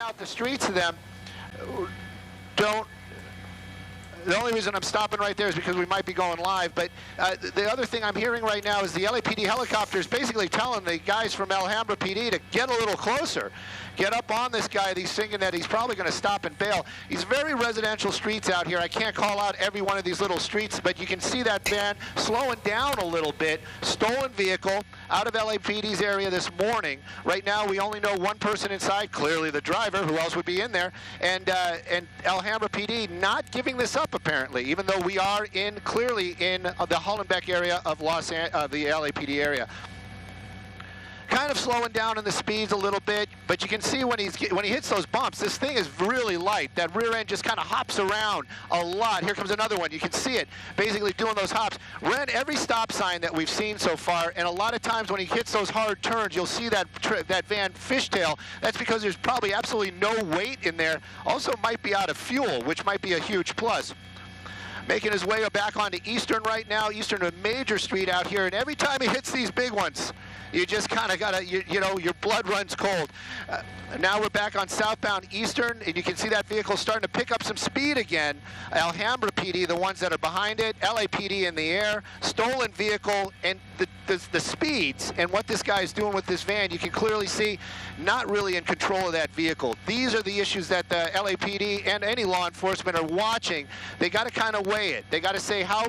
out the streets of them don't. The only reason I'm stopping right there is because we might be going live, but the other thing I'm hearing right now is the LAPD helicopters basically telling the guys from Alhambra PD to get a little closer, get up on this guy. He's thinking that he's probably going to stop and bail. He's very residential streets out here. I can't call out every one of these little streets, but you can see that van slowing down a little bit. Stolen vehicle out of LAPD's area this morning. Right now we only know one person inside, clearly the driver. Who else would be in there? And Alhambra PD not giving this up apparently, even though we are clearly in the Hollenbeck area of the LAPD area. Kind of slowing down in the speeds a little bit, but you can see when he hits those bumps, this thing is really light. That rear end just kind of hops around a lot. Here comes another one. You can see it basically doing those hops. Ran every stop sign that we've seen so far, and a lot of times when he hits those hard turns, you'll see that van fishtail. That's because there's probably absolutely no weight in there. Also might be out of fuel, which might be a huge plus. Making his way back onto Eastern right now. Eastern, a major street out here, and every time he hits these big ones, you just kind of gotta, you know, your blood runs cold. Now we're back on southbound Eastern, and you can see that vehicle starting to pick up some speed again. Alhambra PD, the ones that are behind it, LAPD in the air, stolen vehicle, and the speeds and what this guy is doing with this van, you can clearly see not really in control of that vehicle. These are the issues that the LAPD and any law enforcement are watching. They got to kind of weigh it. They got to say how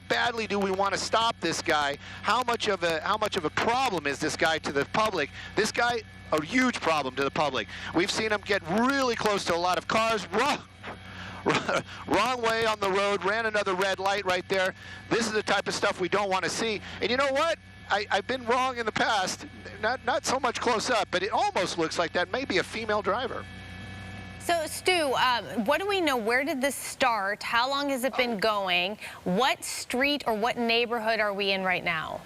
badly do we want to stop this guy? How much of a problem is this guy to the public? This guy, a huge problem to the public. We've seen him get really close to a lot of cars. Wrong way on the road, ran another red light right there. This is the type of stuff we don't want to see. And you know what? I've been wrong in the past. Not so much close up, but it almost looks like that may be a female driver. So, Stu, what do we know? Where did this start? How long has it been going? What street or what neighborhood are we in right now?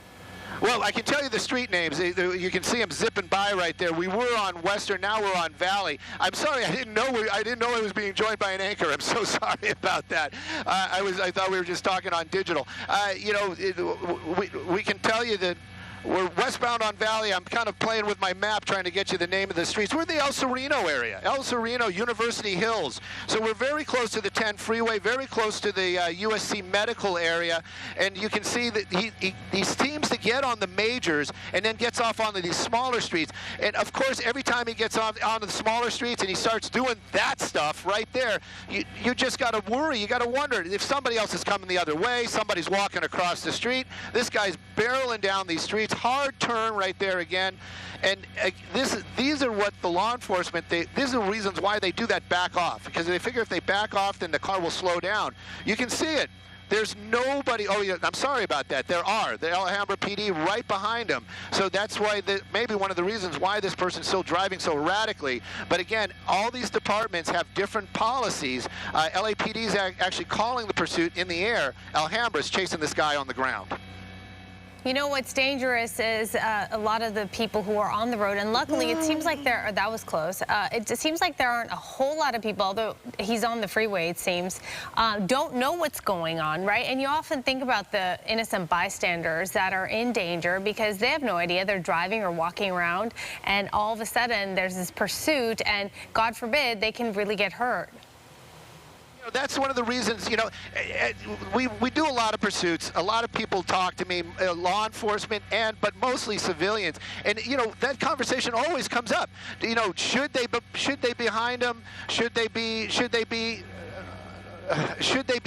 Well, I can tell you the street names. You can see them zipping by right there. We were on Western, now we're on Valley. I'm sorry, I didn't know I was being joined by an anchor. I'm so sorry about that. I thought we were just talking on digital. You know, we can tell you that we're westbound on Valley. I'm kind of playing with my map trying to get you the name of the streets. We're in the El Sereno area. El Sereno, University Hills. So we're very close to the 10 freeway, very close to the USC medical area. And you can see that he seems to get on the majors and then gets off onto these smaller streets. And of course, every time he gets onto the smaller streets and he starts doing that stuff right there, you just got to worry. You got to wonder if somebody else is coming the other way, somebody's walking across the street. This guy's barreling down these streets. Hard turn right there again, and these are what the law enforcement, these are reasons why they do that back off, because they figure if they back off then the car will slow down. You can see it. There's nobody. Oh, yeah, I'm sorry about that. There are the Alhambra PD right behind him. So that's why maybe one of the reasons why this person's still driving so erratically. But again, all these departments have different policies. LAPD is actually calling the pursuit in the air. Alhambra's chasing this guy on the ground. You know what's dangerous is a lot of the people who are on the road, and luckily it seems like that was close. It seems like there aren't a whole lot of people, although he's on the freeway, it seems, don't know what's going on, right? And you often think about the innocent bystanders that are in danger because they have no idea. They're driving or walking around, and all of a sudden there's this pursuit, and God forbid they can really get hurt. That's one of the reasons, you know, we do a lot of pursuits. A lot of people talk to me, law enforcement, but mostly civilians. And, you know, that conversation always comes up. You know, should they behind them? Should they be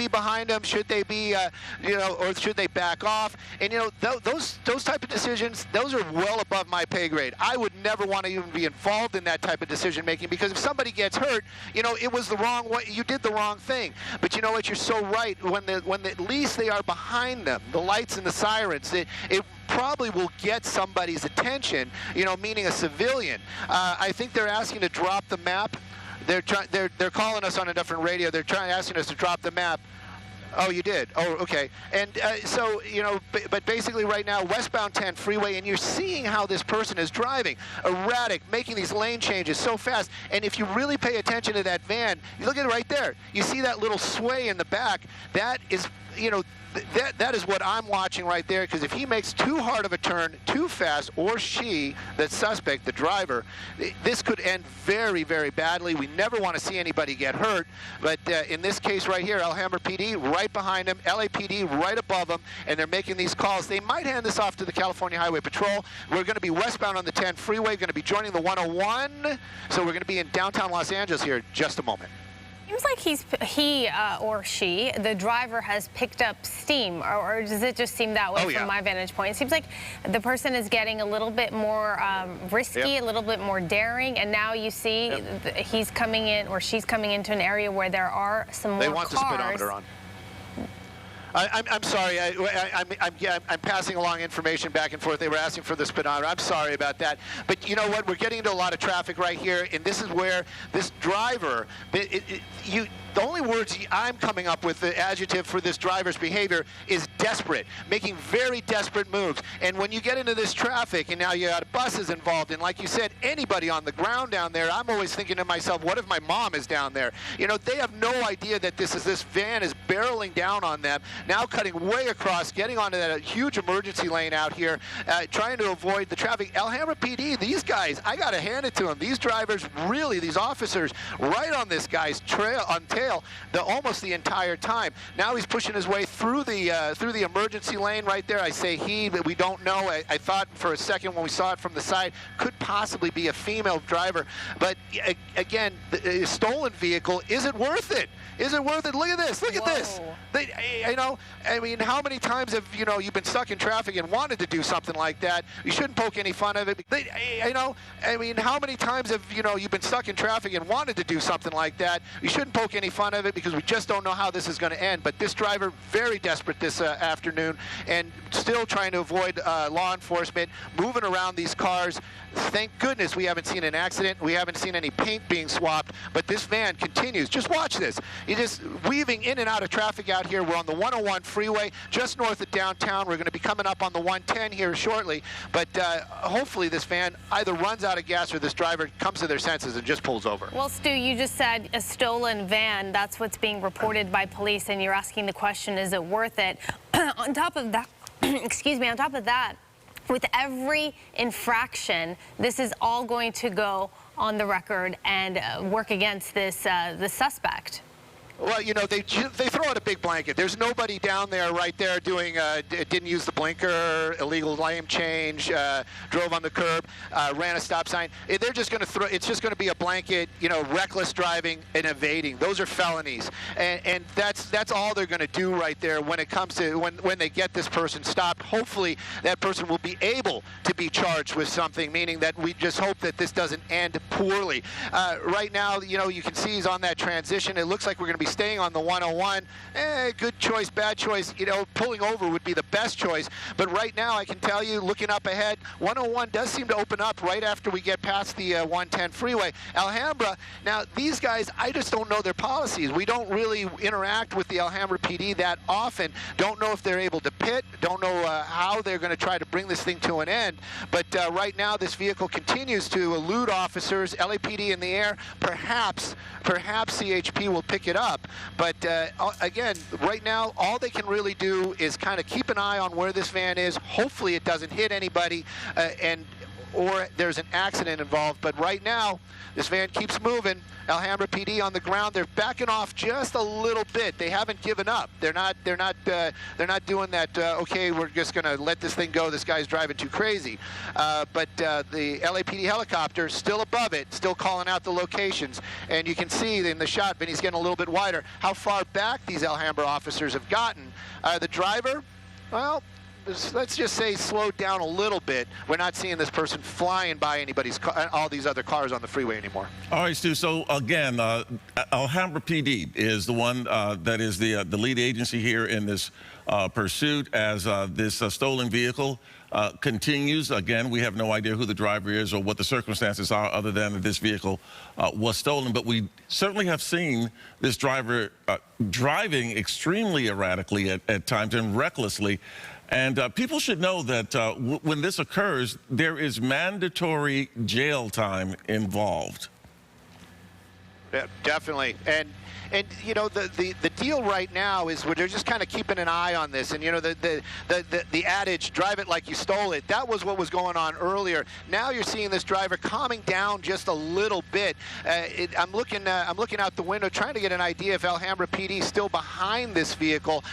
behind them? Should they be, you know, or should they back off? And, you know, those type of decisions, those are well above my pay grade. I would never want to even be involved in that type of decision making, because if somebody gets hurt, you know, it was the wrong way. You did the wrong thing. But you know what? You're so right. When at least they are behind them, the lights and the sirens, it probably will get somebody's attention, you know, meaning a civilian. I think they're asking to drop the map. They're calling us on a different radio. They're asking us to drop the map. Oh, you did? Oh, okay. And so, you know, but basically right now, westbound 10 freeway, and you're seeing how this person is driving. Erratic, making these lane changes so fast. And if you really pay attention to that van, you look at it right there. You see that little sway in the back? That is, you know, that is what I'm watching right there, because if he makes too hard of a turn too fast, or she, the suspect, the driver, this could end very, very badly. We never want to see anybody get hurt, but in this case right here, Alhambra PD right behind him, LAPD right above him, and they're making these calls. They might hand this off to the California Highway Patrol. We're going to be westbound on the 10 freeway, going to be joining the 101, so we're going to be in downtown Los Angeles here in just a moment. Seems like he or she, the driver, has picked up steam, or does it just seem that way from my vantage point? It seems like the person is getting a little bit more risky, a little bit more daring, and now you see he's coming in, or she's coming into an area where there are some more cars. They want the speedometer on. I'm sorry. I'm passing along information back and forth. They were asking for the speedometer. I'm sorry about that. But you know what? We're getting into a lot of traffic right here, and this is where this driver, the only words I'm coming up with, the adjective for this driver's behavior, is desperate, making very desperate moves. And when you get into this traffic, and now you got buses involved, and like you said, anybody on the ground down there, I'm always thinking to myself, what if my mom is down there? You know, they have no idea that this van is barreling down on them, now cutting way across, getting onto that huge emergency lane out here, trying to avoid the traffic. Alhambra PD, these guys, I got to hand it to them. These drivers, really, these officers, right on this guy's tail, almost the entire time. Now he's pushing his way through the emergency lane right there. I say he, but we don't know. I thought for a second when we saw it from the side, could possibly be a female driver. But again, the stolen vehicle, is it worth it? Is it worth it? Look at this. Look at this. You know, I mean, how many times have, you know, you've been stuck in traffic and wanted to do something like that? You shouldn't poke any fun of it. You know, I mean, how many times have, you know, you've been stuck in traffic and wanted to do something like that? You shouldn't poke any fun of it, because we just don't know how this is going to end. But this driver, very desperate this afternoon, and still trying to avoid law enforcement, moving around these cars. Thank goodness we haven't seen an accident. We haven't seen any paint being swapped, but this van continues. Just watch this. It is weaving in and out of traffic out here. We're on the 101 freeway, just north of downtown. We're going to be coming up on the 110 here shortly, but hopefully this van either runs out of gas or this driver comes to their senses and just pulls over. Well, Stu, you just said a stolen van. That's what's being reported by police, and you're asking the question, is it worth it? On top of that, excuse me, on top of that, with every infraction, this is all going to go on the record and work against this the suspect. Well, you know, they throw out a big blanket. There's nobody down there right there doing, didn't use the blinker, illegal lane change, drove on the curb, ran a stop sign. They're just going to throw, it's just going to be a blanket, you know, reckless driving and evading. Those are felonies. And that's all they're going to do right there when it comes to, when they get this person stopped. Hopefully that person will be able to be charged with something, meaning that we just hope that this doesn't end poorly. Right now, you know, you can see he's on that transition. It looks like we're going to be staying on the 101. Good choice, bad choice. You know, pulling over would be the best choice. But right now, I can tell you, looking up ahead, 101 does seem to open up right after we get past the 110 freeway. Alhambra, now these guys, I just don't know their policies. We don't really interact with the Alhambra PD that often. Don't know if they're able to pit. Don't know how they're going to try to bring this thing to an end. But right now, this vehicle continues to elude officers. LAPD in the air. Perhaps CHP will pick it up. But again, right now, all they can really do is kind of keep an eye on where this van is. Hopefully it doesn't hit anybody or there's an accident involved. But right now, this van keeps moving. Alhambra PD on the ground. They're backing off just a little bit. They haven't given up. They're not doing that. Okay, we're just going to let this thing go. This guy's driving too crazy. But the LAPD helicopter still above it, still calling out the locations. And you can see in the shot, Vinny's getting a little bit wider, how far back these Alhambra officers have gotten. The driver, well, let's just say, slowed down a little bit. We're not seeing this person flying by anybody's all these other cars on the freeway anymore. All right, Stu. So again, Alhambra PD is the one that is the lead agency here in this pursuit as this stolen vehicle continues. Again, we have no idea who the driver is or what the circumstances are other than that this vehicle was stolen. But we certainly have seen this driver driving extremely erratically at times and recklessly. And people should know that when this occurs, there is mandatory jail time involved. Yeah, definitely. And you know, the deal right now is they're just kind of keeping an eye on this. And you know, the adage, drive it like you stole it, that was what was going on earlier. Now you're seeing this driver calming down just a little bit. I'm looking out the window trying to get an idea if Alhambra PD is still behind this vehicle.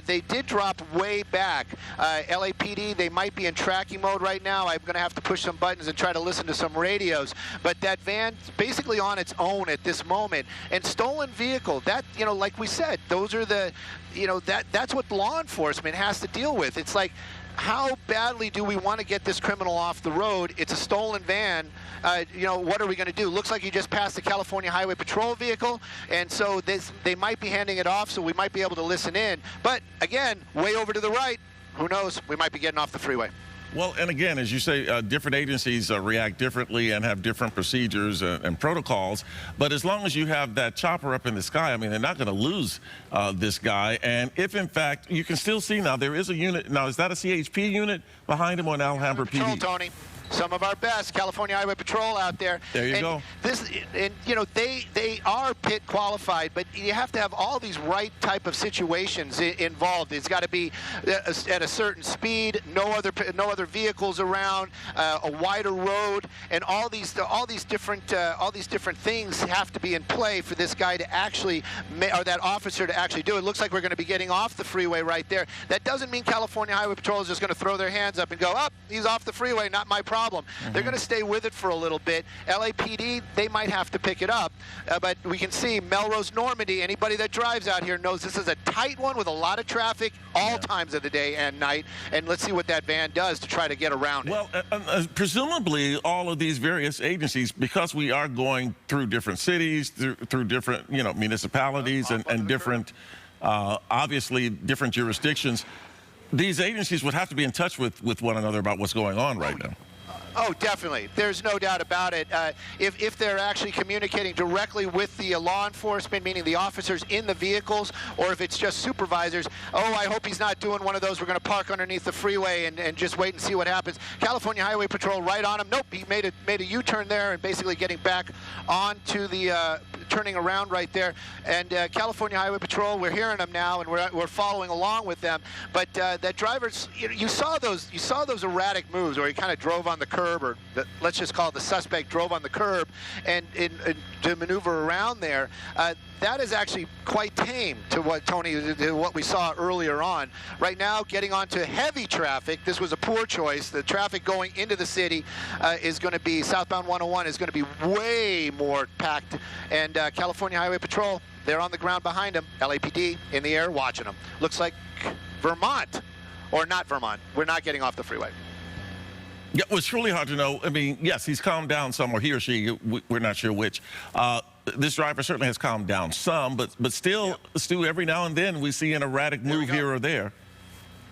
They did drop way back. LAPD, they might be in tracking mode right now. I'm going to have to push some buttons and try to listen to some radios. But that van's basically on its own at this moment. And stolen vehicles, that, you know, like we said, those are the, you know, that's what law enforcement has to deal with. It's like, how badly do we want to get this criminal off the road? It's a stolen van. You know, what are we going to do? Looks like you just passed the California Highway Patrol vehicle, and so they might be handing it off, so we might be able to listen in. But again, way over to the right, who knows? We might be getting off the freeway. Well, and again, as you say, different agencies react differently and have different procedures and protocols. But as long as you have that chopper up in the sky, I mean, they're not going to lose this guy. And if, in fact, you can still see now there is a unit. Now, is that a CHP unit behind him on Alhambra PD? Patrol, Tony. Some of our best California Highway Patrol out there. There you go. And you know, they are pit qualified, but you have to have all these right type of situations involved. It's got to be at a certain speed, no other vehicles around, a wider road, and all these different things have to be in play for this guy to actually, or that officer to actually do it. It looks like we're going to be getting off the freeway right there. That doesn't mean California Highway Patrol is just going to throw their hands up and go, "Up, he's off the freeway, not my problem." They're going to stay with it for a little bit. LAPD, they might have to pick it up, but we can see Melrose, Normandy, anybody that drives out here knows this is a tight one with a lot of traffic all times of the day and night, and let's see what that van does to try to get around it. Well, presumably all of these various agencies, because we are going through different cities, through different, you know, municipalities and different, obviously different jurisdictions, these agencies would have to be in touch with one another about what's going on right now. Oh, definitely. There's no doubt about it. If they're actually communicating directly with the law enforcement, meaning the officers in the vehicles, or if it's just supervisors, oh, I hope he's not doing one of those, we're going to park underneath the freeway and just wait and see what happens. California Highway Patrol right on him. Nope, he made a U-turn there and basically getting back onto the, turning around right there. And California Highway Patrol, we're hearing them now, and we're following along with them. But that driver's, you saw those erratic moves where he kind of drove on the curb, or let's just call it the suspect drove on the curb and to maneuver around there. That is actually quite tame to what we saw earlier on. Right now, getting onto heavy traffic, this was a poor choice. The traffic going into the city is going to be, southbound 101 is going to be way more packed. And California Highway Patrol, they're on the ground behind them. LAPD in the air watching them. Looks like Vermont, or not Vermont. We're not getting off the freeway. Yeah, well, it's really hard to know. I mean, yes, he's calmed down some, or he or she, we're not sure which. This driver certainly has calmed down some, but still, Stu, every now and then we see an erratic move here or there.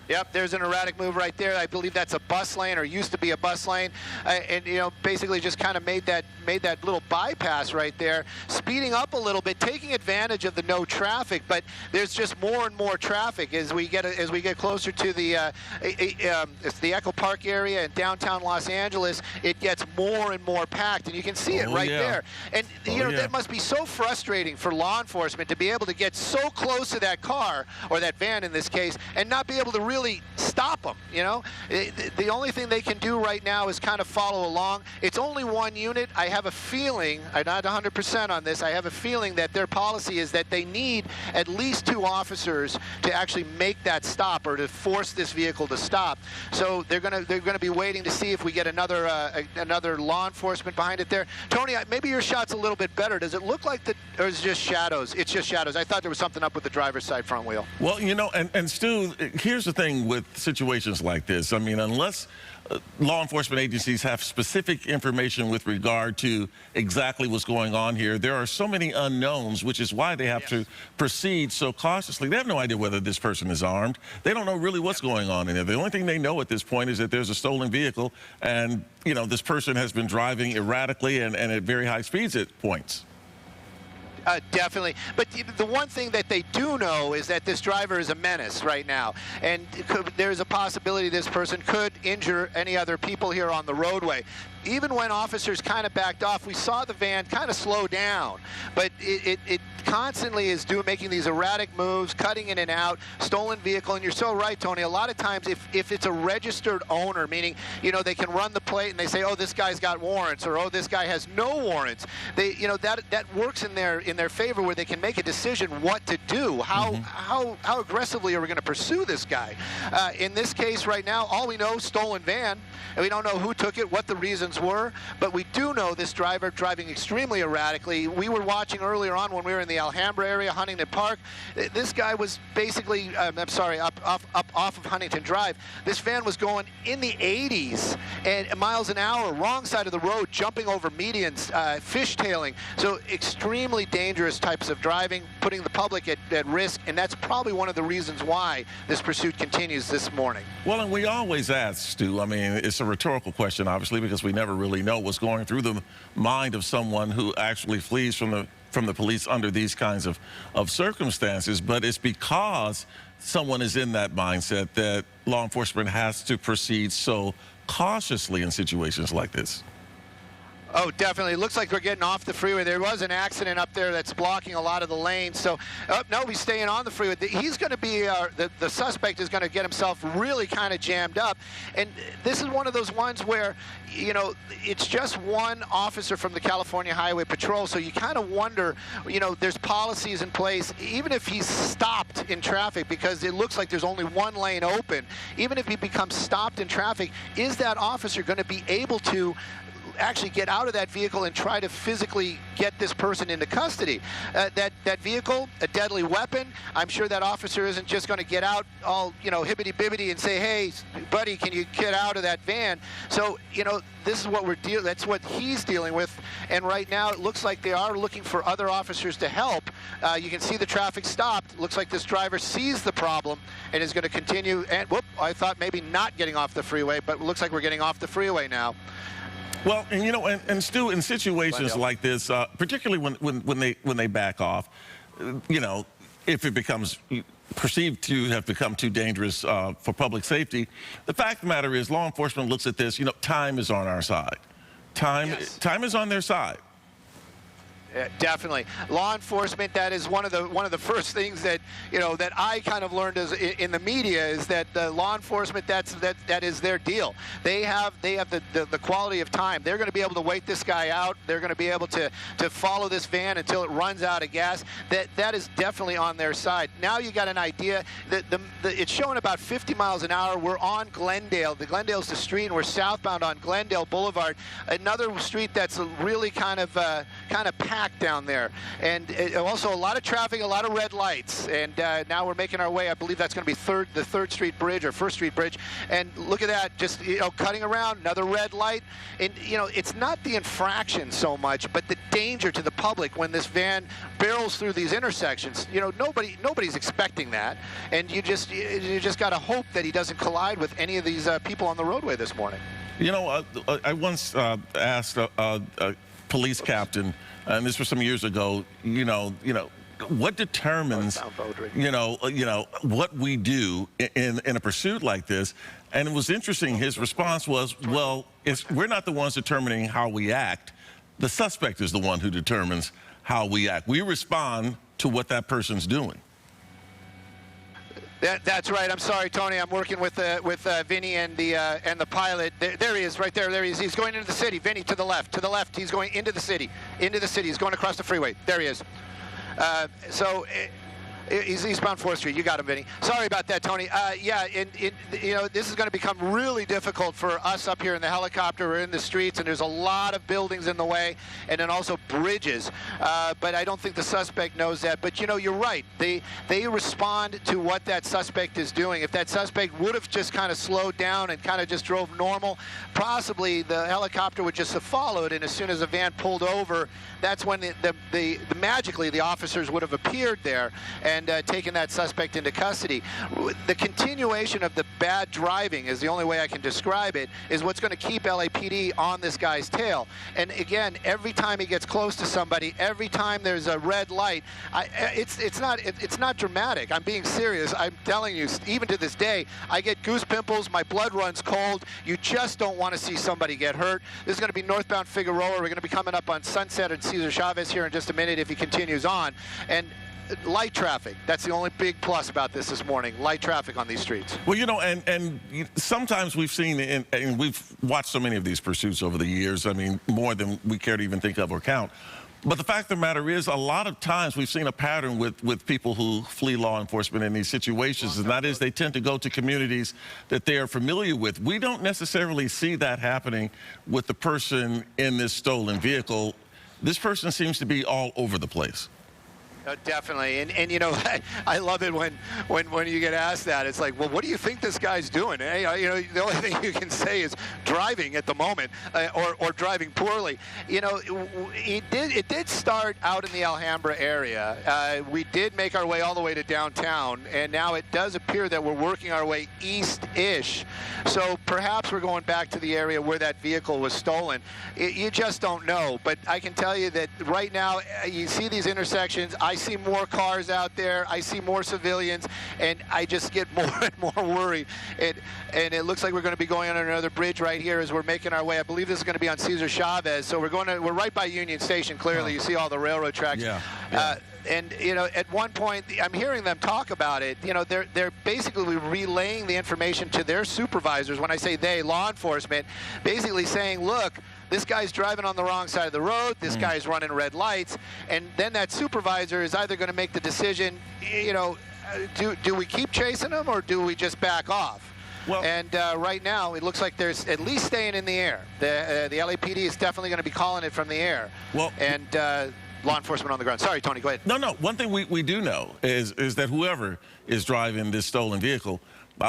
Yep, there's an erratic move right there. I believe that's a bus lane, or used to be a bus lane, and you know, basically just kind of made that little bypass right there, speeding up a little bit, taking advantage of the no traffic. But there's just more and more traffic as we get closer to the it's the Echo Park area in downtown Los Angeles. It gets more and more packed, and you can see it right there. And you know, that must be so frustrating for law enforcement to be able to get so close to that car, or that van in this case, and not be able to really stop them. You know, the only thing they can do right now is kind of follow along. It's only one unit. I have a feeling, I'm not 100% on this, I have a feeling that their policy is that they need at least 2 officers to actually make that stop, or to force this vehicle to stop. So they're gonna be waiting to see if we get another law enforcement behind it there. Tony, maybe your shot's a little bit better. Does it look like or is it just shadows? It's just shadows. I thought there was something up with the driver's side front wheel. Well, you know, and Stu, here's the thing. thing with situations like this. I mean, unless law enforcement agencies have specific information with regard to exactly what's going on here, there are so many unknowns, which is why they have to proceed so cautiously. They have no idea whether this person is armed. They don't know really what's going on in there. The only thing they know at this point is that there's a stolen vehicle, and, you know, this person has been driving erratically and at very high speeds at points. Definitely. But the one thing that they do know is that this driver is a menace right now. And there's a possibility this person could injure any other people here on the roadway. Even when officers kind of backed off, we saw the van kind of slow down. But it constantly is making these erratic moves, cutting in and out, stolen vehicle. And you're so right, Tony. A lot of times, if it's a registered owner, meaning, you know, they can run the plate and they say, oh, this guy's got warrants, or oh, this guy has no warrants. They, you know, that works in their favor, where they can make a decision what to do. How aggressively are we going to pursue this guy? In this case right now, all we know, stolen van, and we don't know who took it, what the reasons were, but we do know this driver driving extremely erratically. We were watching earlier on when we were in the Alhambra area, Huntington Park. This guy was basically, off of Huntington Drive. This van was going in the 80s and miles an hour, wrong side of the road, jumping over medians, fishtailing. So extremely dangerous types of driving, putting the public at risk, and that's probably one of the reasons why this pursuit continues this morning. Well, and we always ask, Stu, I mean, it's a rhetorical question, obviously, because we never really know what's going through the mind of someone who actually flees from the police under these kinds of circumstances. But it's because someone is in that mindset that law enforcement has to proceed so cautiously in situations like this. Oh, definitely. It looks like we're getting off the freeway. There was an accident up there that's blocking a lot of the lanes. So, no, he's staying on the freeway. He's going to be, the suspect is going to get himself really kind of jammed up. And this is one of those ones where, you know, it's just one officer from the California Highway Patrol. So you kind of wonder, you know, there's policies in place, even if he's stopped in traffic, because it looks like there's only one lane open. Even if he becomes stopped in traffic, is that officer going to be able to actually get out of that vehicle and try to physically get this person into custody? That vehicle, a deadly weapon. I'm sure that officer isn't just going to get out all, you know, hibbity-bibbity and say, hey, buddy, can you get out of that van? So, you know, this is what that's what he's dealing with. And right now, it looks like they are looking for other officers to help. You can see the traffic stopped. Looks like this driver sees the problem and is going to continue. And whoop, I thought maybe not getting off the freeway, but it looks like we're getting off the freeway now. Well, and you know, and Stu, in situations like this, particularly when they back off, you know, if it becomes perceived to have become too dangerous for public safety, the fact of the matter is, law enforcement looks at this. You know, time is on our side. Time is on their side. Definitely, law enforcement. That is one of the first things that, you know, that I kind of learned as in the media, is that the law enforcement, that is their deal. They have the quality of time. They're going to be able to wait this guy out. They're going to be able to follow this van until it runs out of gas. That is definitely on their side. Now you got an idea that it's showing about 50 miles an hour. We're on Glendale. The Glendale's the street, and we're southbound on Glendale Boulevard. Another street that's really kind of packed down there, and also a lot of traffic, a lot of red lights. And now we're making our way. I believe that's going to be the 3rd Street Bridge or 1st Street Bridge. And look at that, just, you know, cutting around, another red light. And, you know, it's not the infraction so much, but the danger to the public when this van barrels through these intersections. You know, nobody's expecting that, and you just got to hope that he doesn't collide with any of these people on the roadway this morning. You know, I once asked a police captain, and this was some years ago, you know, what determines, you know, what we do in a pursuit like this? And it was interesting. His response was, well, we're not the ones determining how we act. The suspect is the one who determines how we act. We respond to what that person's doing. That's right. I'm sorry, Tony. I'm working with Vinny and the pilot. There he is, right there. There he is. He's going into the city. Vinny, to the left. To the left. He's going into the city. Into the city. He's going across the freeway. There he is. So He's eastbound 4th Street. You got him, Vinny. Sorry about that, Tony. Yeah, you know, this is going to become really difficult for us up here in the helicopter. We're in the streets, and there's a lot of buildings in the way, and then also bridges. But I don't think the suspect knows that. But, you know, you're right. They respond to what that suspect is doing. If that suspect would have just kind of slowed down and kind of just drove normal, possibly the helicopter would just have followed, and as soon as the van pulled over, that's when magically the officers would have appeared there and taken that suspect into custody. The continuation of the bad driving is the only way I can describe it, is what's going to keep LAPD on this guy's tail. And again, every time he gets close to somebody, every time there's a red light, it's not dramatic. I'm being serious. I'm telling you, even to this day, I get goose pimples, my blood runs cold. You just don't want to see somebody get hurt. This is going to be northbound Figueroa. We're going to be coming up on Sunset and Cesar Chavez here in just a minute if he continues on. And light traffic. That's the only big plus about this morning. Light traffic on these streets. Well, you know, and sometimes we've seen, and we've watched so many of these pursuits over the years, I mean, more than we care to even think of or count. But the fact of the matter is, a lot of times we've seen a pattern with people who flee law enforcement in these situations, and that is they tend to go to communities that they are familiar with. We don't necessarily see that happening with the person in this stolen vehicle. This person seems to be all over the place. Definitely, and you know, I love it when you get asked that. It's like, well, what do you think this guy's doing? You know, the only thing you can say is driving at the moment, or driving poorly. You know, it did start out in the Alhambra area. We did make our way all the way to downtown, and now it does appear that we're working our way east-ish. So perhaps we're going back to the area where that vehicle was stolen. You just don't know. But I can tell you that right now, you see these intersections. I see more cars out there. I see more civilians, and I just get more and more worried. And it looks like we're going to be going on another bridge right here as we're making our way. I believe this is going to be on Cesar Chavez. So we're right by Union Station. Clearly, you see all the railroad tracks. Yeah. And you know, at one point, I'm hearing them talk about it. You know, they're basically relaying the information to their supervisors. When I say they, law enforcement, basically saying, look, this guy's driving on the wrong side of the road, this guy's running red lights, and then that supervisor is either going to make the decision, you know, do we keep chasing him or do we just back off? Well, and right now, it looks like there's at least staying in the air. The LAPD is definitely going to be calling it from the air. Well, and law enforcement on the ground. Sorry, Tony, go ahead. No. One thing we do know is that whoever is driving this stolen vehicle,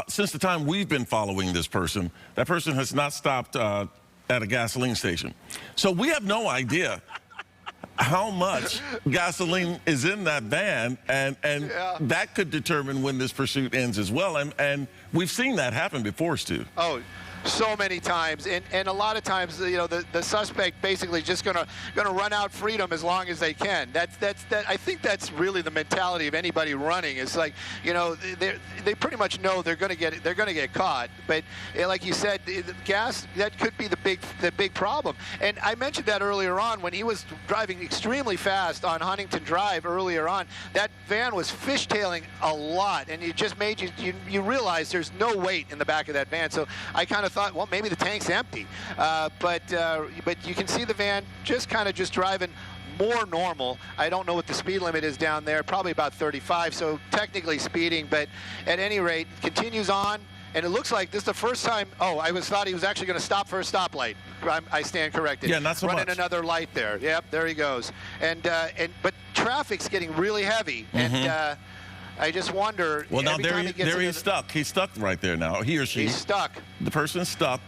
since the time we've been following this person, that person has not stopped at a gasoline station. So we have no idea how much gasoline is in that van, and that could determine when this pursuit ends as well. And we've seen that happen before, Stu. Oh, so many times, and a lot of times, you know, the suspect basically just gonna run out freedom as long as they can. I think that's really the mentality of anybody running. It's like, you know, they pretty much know they're gonna get caught. But like you said, the gas, that could be the big problem. And I mentioned that earlier on when he was driving extremely fast on Huntington Drive earlier on. That van was fishtailing a lot, and it just made you realize there's no weight in the back of that van. So I kind of thought, well, maybe the tank's empty, but you can see the van just driving more normal. I don't know what the speed limit is down there, probably about 35, so technically speeding, but at any rate, continues on, and it looks like this is the first time. Oh, thought he was actually going to stop for a stoplight. I stand corrected. Yeah, not so much. Running another light there. Yep, there he goes. But traffic's getting really heavy, and I just wonder. Well, now he's stuck. He's stuck right there now. He or she. He's stuck. The person's stuck.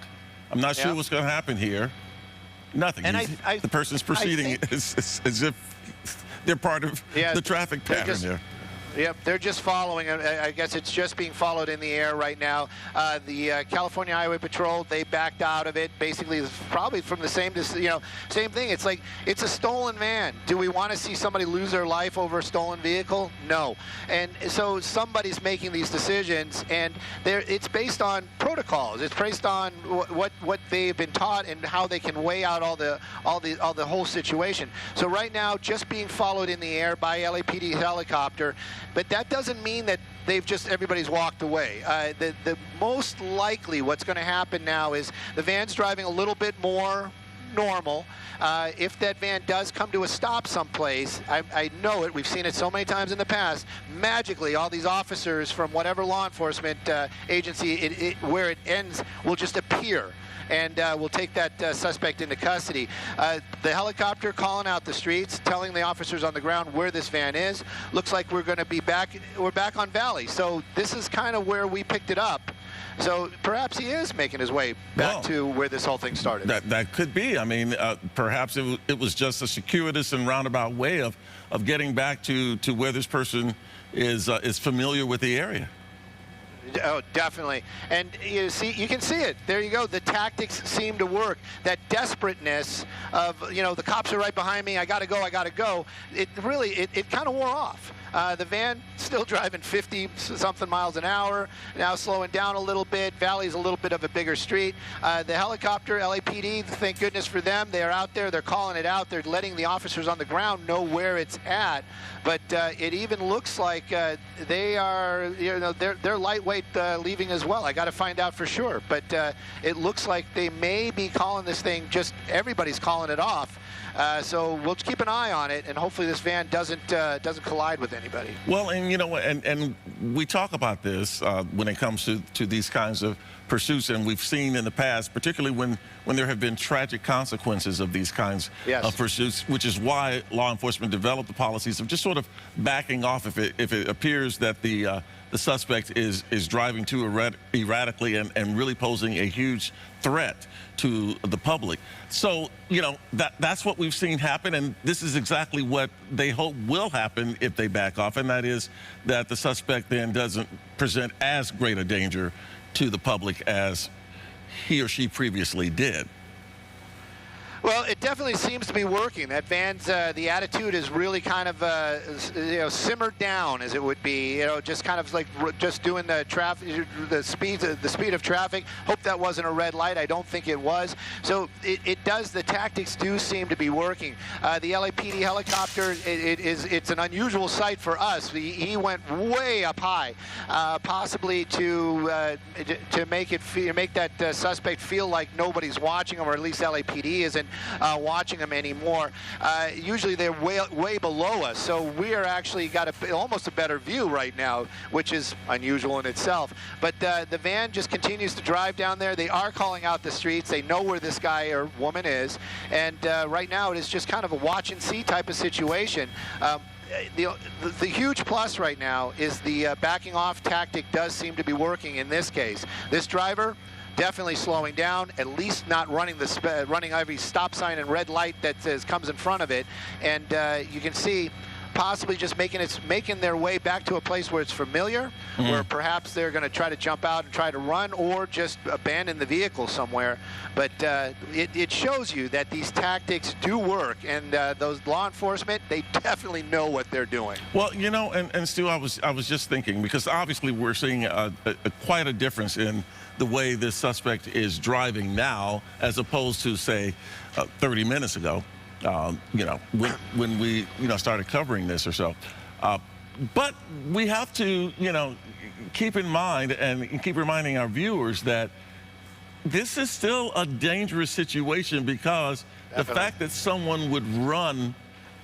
I'm not sure what's going to happen here. Nothing. And the person's proceeding as if they're part of the traffic pattern here. Yep, they're just following. I guess it's just being followed in the air right now. The California Highway Patrol, they backed out of it. Basically, it's probably from the same thing. It's like, it's a stolen van. Do we want to see somebody lose their life over a stolen vehicle? No. And so somebody's making these decisions, and it's based on protocols. It's based on what they've been taught and how they can weigh out all the whole situation. So right now, just being followed in the air by LAPD helicopter. But that doesn't mean that everybody's walked away. The most likely what's going to happen now is the van's driving a little bit more normal, if that van does come to a stop someplace, I know it, we've seen it so many times in the past, magically all these officers from whatever law enforcement agency where it ends will just appear. And we'll take that suspect into custody. The helicopter calling out the streets, telling the officers on the ground where this van is. Looks like we're going to be back. We're back on Valley. So this is kind of where we picked it up. So perhaps he is making his way back to where this whole thing started. That could be. I mean, perhaps it was just a circuitous and roundabout way of getting back to where this person is familiar with the area. Oh, definitely. And you can see it. There you go. The tactics seem to work. That desperateness of, the cops are right behind me. I got to go. I got to go. It really, it kind of wore off. The van still driving 50-something miles an hour, now slowing down a little bit. Valley's a little bit of a bigger street. The helicopter, LAPD, thank goodness for them. They are out there. They're calling it out. They're letting the officers on the ground know where it's at. But it even looks like they are, they're lightweight leaving as well. I got to find out for sure. But it looks like they may be calling this thing, just everybody's calling it off. So we'll keep an eye on it, and hopefully this van doesn't collide with anybody. Well, and and we talk about this when it comes to these kinds of pursuits, and we've seen in the past, particularly when there have been tragic consequences of these kinds of pursuits, which is why law enforcement developed the policies of just sort of backing off if it appears that the suspect is driving too erratically and really posing a huge threat to the public. So, that's what we've seen happen, and this is exactly what they hope will happen if they back off, and that is that the suspect then doesn't present as great a danger to the public as he or she previously did. Well, it definitely seems to be working. That van's, the attitude is really kind of, simmered down, as it would be. Just kind of like just doing the traffic, the speed of traffic. Hope that wasn't a red light. I don't think it was. So the tactics do seem to be working. The LAPD helicopter, it's an unusual sight for us. He went way up high, possibly to make that suspect feel like nobody's watching him, or at least LAPD isn't watching them anymore. Usually they're way below us, so we are actually got almost a better view right now, which is unusual in itself. But the van just continues to drive down there. They are calling out the streets. They know where this guy or woman is, and right now it is just kind of a watch and see type of situation. The huge plus right now is the backing off tactic does seem to be working in this case. This driver definitely slowing down, at least not running every stop sign and red light that comes in front of it, and you can see possibly just making their way back to a place where it's familiar, where perhaps they're going to try to jump out and try to run, or just abandon the vehicle somewhere. But it shows you that these tactics do work, and those law enforcement, they definitely know what they're doing. Well, and Stu, I was just thinking, because obviously we're seeing quite a difference in the way this suspect is driving now, as opposed to, say, 30 minutes ago. When we started covering this or so. But we have to keep in mind and keep reminding our viewers that this is still a dangerous situation, because the fact that someone would run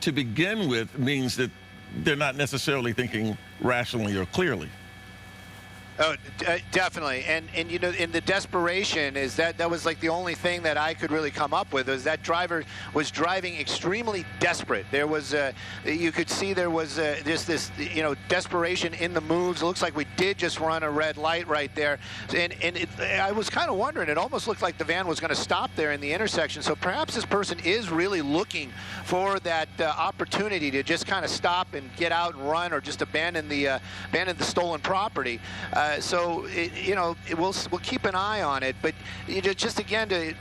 to begin with means that they're not necessarily thinking rationally or clearly. Oh, definitely. And in the desperation is that was like the only thing that I could really come up with, is that driver was driving extremely desperate. There was, you could see there was just this, desperation in the moves. It looks like we did just run a red light right there. And I was kind of wondering, it almost looked like the van was going to stop there in the intersection. So perhaps this person is really looking for that opportunity to just kind of stop and get out and run, or just abandon the stolen property. So we'll keep an eye on it, but just again to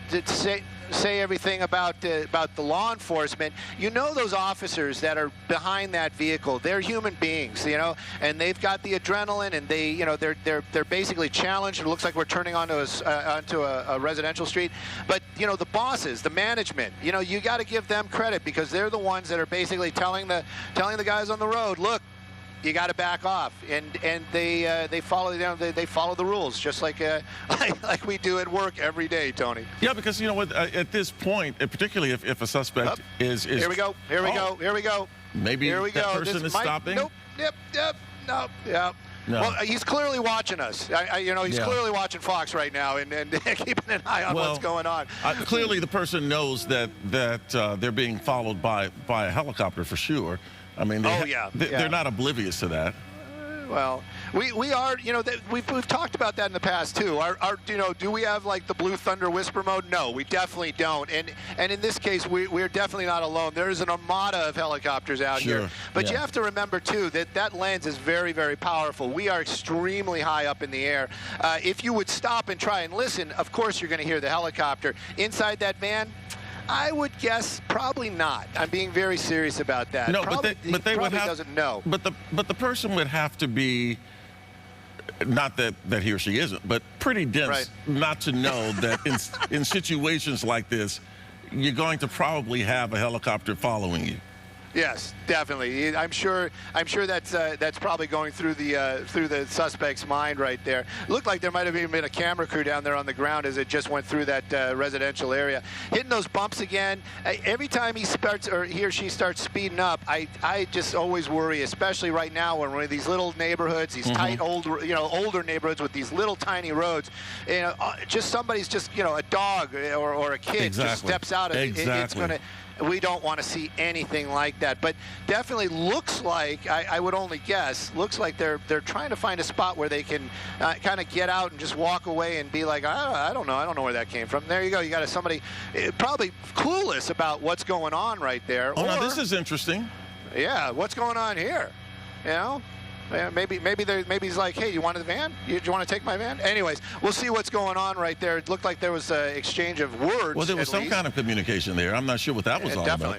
say everything about the law enforcement. Those officers that are behind that vehicle, they're human beings, and they've got the adrenaline, and they're basically challenged. It looks like we're turning onto a residential street, but the bosses, the management, you got to give them credit, because they're the ones that are basically telling the guys on the road, look, you got to back off, and they follow they follow the rules just like like we do at work every day, Tony. Yeah, because you know what, at this point, particularly if a suspect is here we go, here we go, here we go. Maybe here we that go. person is stopping. Nope. Yep. Nope. Yep. No. Well, he's clearly watching us. You know, he's clearly watching Fox right now and keeping an eye on what's going on. Clearly, the person knows that they're being followed by a helicopter for sure. I mean, they're not oblivious to that. Well, we are, you know, we've talked about that in the past too. You know, do we have like the Blue Thunder whisper mode? No, we definitely don't. And in this case, we're definitely not alone. There's an armada of helicopters out here. But you have to remember too that lens is very, very powerful. We are extremely high up in the air. If you would stop and try and listen, of course you're going to hear the helicopter. Inside that van, I would guess probably not. I'm being very serious about that. No, probably, but they would have, doesn't know. But the person would have to be, not that he or she isn't, but pretty dense not to know that in situations like this, you're going to probably have a helicopter following you. Yes, definitely. I'm sure that's probably going through the suspect's mind right there. Looked like there might have even been a camera crew down there on the ground as it just went through that residential area, hitting those bumps again. Every time he or she starts speeding up, I just always worry, especially right now when we're in these little neighborhoods, these tight older neighborhoods with these little tiny roads. You know, just somebody's just a dog or a kid just steps out. It's gonna. We don't want to see anything like that, but definitely looks like, I would only guess, looks like they're trying to find a spot where they can kind of get out and just walk away and be like, I don't know where that came from. There you go. You got somebody probably clueless about what's going on right there. Oh, now this is interesting. Yeah, what's going on here? You know? Maybe he's like, hey, you want the van? You want to take my van? Anyways, we'll see what's going on right there. It looked like there was an exchange of words. Well, there was some kind of communication there. I'm not sure what that was all about.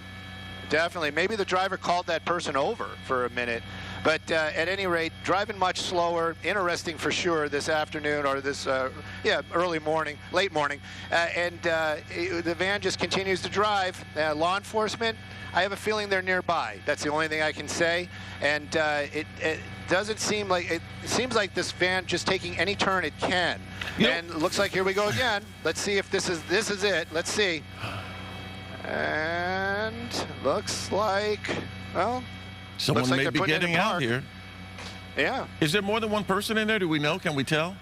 Definitely. Maybe the driver called that person over for a minute. But at any rate, driving much slower. Interesting for sure this afternoon or this, early morning, late morning. The van just continues to drive. Law enforcement, I have a feeling they're nearby. That's the only thing I can say. And it doesn't seem like, it seems like this van just taking any turn it can. And it looks like here we go again. Let's see if this is it. Let's see. And looks like, well, someone may be getting out here. Yeah. Is there more than one person in there? Do we know? Can we tell?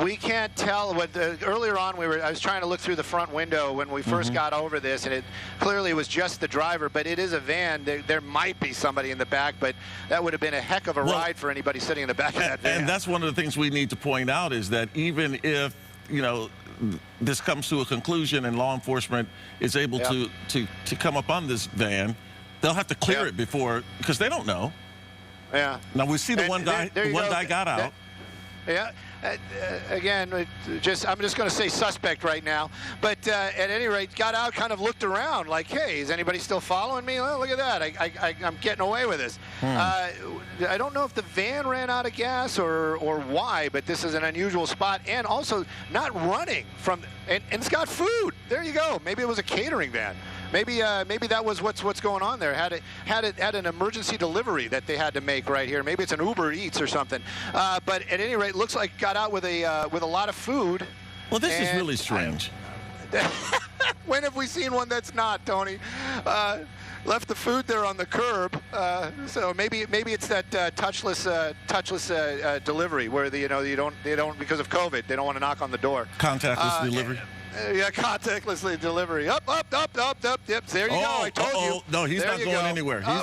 We can't tell. Earlier on, I was trying to look through the front window when we first got over this, and it clearly was just the driver. But it is a van. There might be somebody in the back, but that would have been a heck of a ride for anybody sitting in the back of that van. And that's one of the things we need to point out is that even if this comes to a conclusion and law enforcement is able to come up on this van, they'll have to clear it before, because they don't know. Yeah. Now we see the one guy got out. Again, I'm just going to say suspect right now. But at any rate, got out, kind of looked around like, hey, is anybody still following me? Well, look at that. I'm getting away with this. I don't know if the van ran out of gas or why, but this is an unusual spot. And also not running from, and it's got food. There you go. Maybe it was a catering van. Maybe that was what's going on there. Had an emergency delivery that they had to make right here. Maybe it's an Uber Eats or something. But at any rate, looks like got out with a lot of food. Well, this is really strange. When have we seen one that's not, Tony? Left the food there on the curb. So maybe it's that touchless delivery where they don't because of COVID they don't want to knock on the door. Contactless delivery. Yeah, contactlessly delivery. Up. Yep, there you go. I told you. No, he's not going anywhere. No.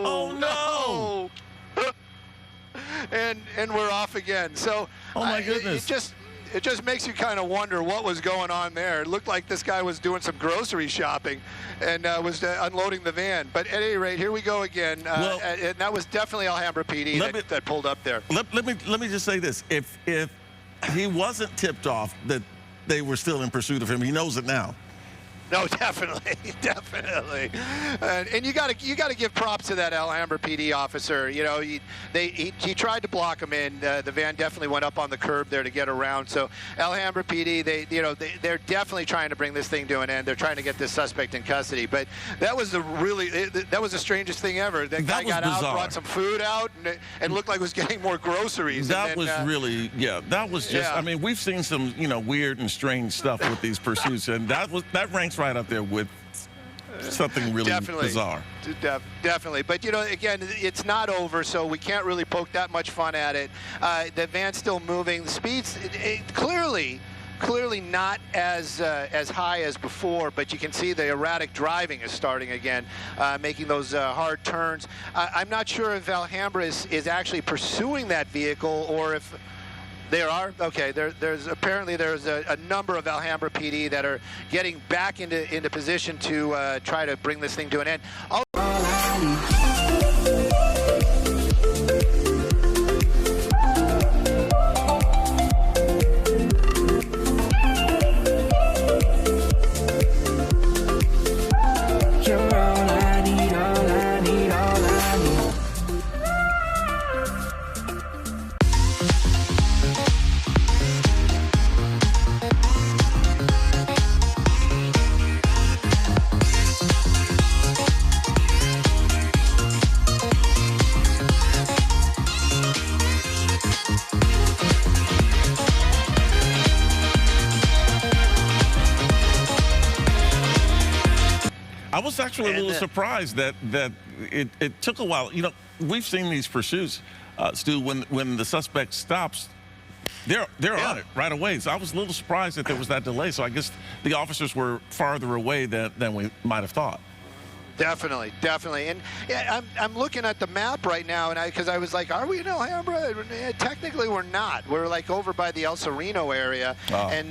Oh, no. And we're off again. So oh my goodness. It just makes you kind of wonder what was going on there. It looked like this guy was doing some grocery shopping and was unloading the van. But at any rate, here we go again. And that was definitely Alhambra PD that pulled up there. Let me just say this. If he wasn't tipped off that they were still in pursuit of him, he knows it now. No, definitely, definitely, and you got to give props to that Alhambra PD officer. You know, he tried to block him in. The van definitely went up on the curb there to get around. So Alhambra PD, they're definitely trying to bring this thing to an end. They're trying to get this suspect in custody. But that was that was the strangest thing ever. That guy got out, brought some food out, and looked like he was getting more groceries. That was really, yeah, that was just. I mean, we've seen some, weird and strange stuff with these pursuits, and that ranks right up there with something really bizarre. Definitely. But, again, it's not over, so we can't really poke that much fun at it. The van's still moving. The speed's clearly not as high as before, but you can see the erratic driving is starting again, making those hard turns. I'm not sure if Alhambra is actually pursuing that vehicle, or if there are. Okay, there's a number of Alhambra PD that are getting back into position to try to bring this thing to an end. I was actually a little surprised that it took a while. We've seen these pursuits, Stu, when the suspect stops, they're on it right away. So I was a little surprised that there was that delay. So I guess the officers were farther away than we might have thought. Definitely. And yeah, I'm looking at the map right now, and because I was like, are we in Alhambra? Technically, we're not. We're like over by the El Sereno area, and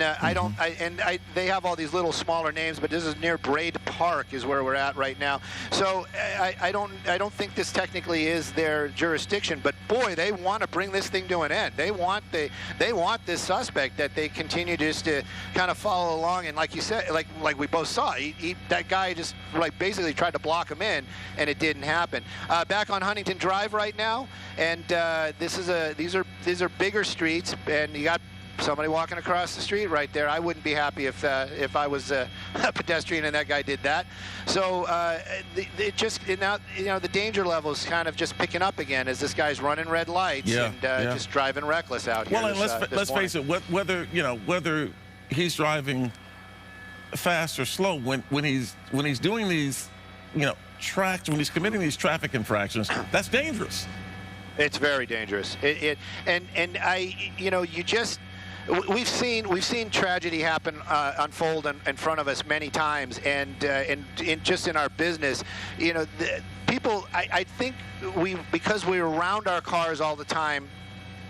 they have all these little smaller names, but this is near Braid Park is where we're at right now. So I don't think this technically is their jurisdiction, but boy, they want to bring this thing to an end. They want this suspect that they continue just to kind of follow along, and like you said, like we both saw, that guy just basically tried to block him in, and it didn't happen. Back on Huntington Drive right now, and these are bigger streets, and you got somebody walking across the street right there. I wouldn't be happy if I was a pedestrian and that guy did that. So the danger level is kind of just picking up again as this guy's running red lights and just driving reckless out here. Well, and let's face it, whether he's driving fast or slow, when he's doing these when he's committing these traffic infractions, that's dangerous. It's very dangerous. We've seen tragedy happen, unfold in front of us many times, and just in our business, people. I think because we're around our cars all the time,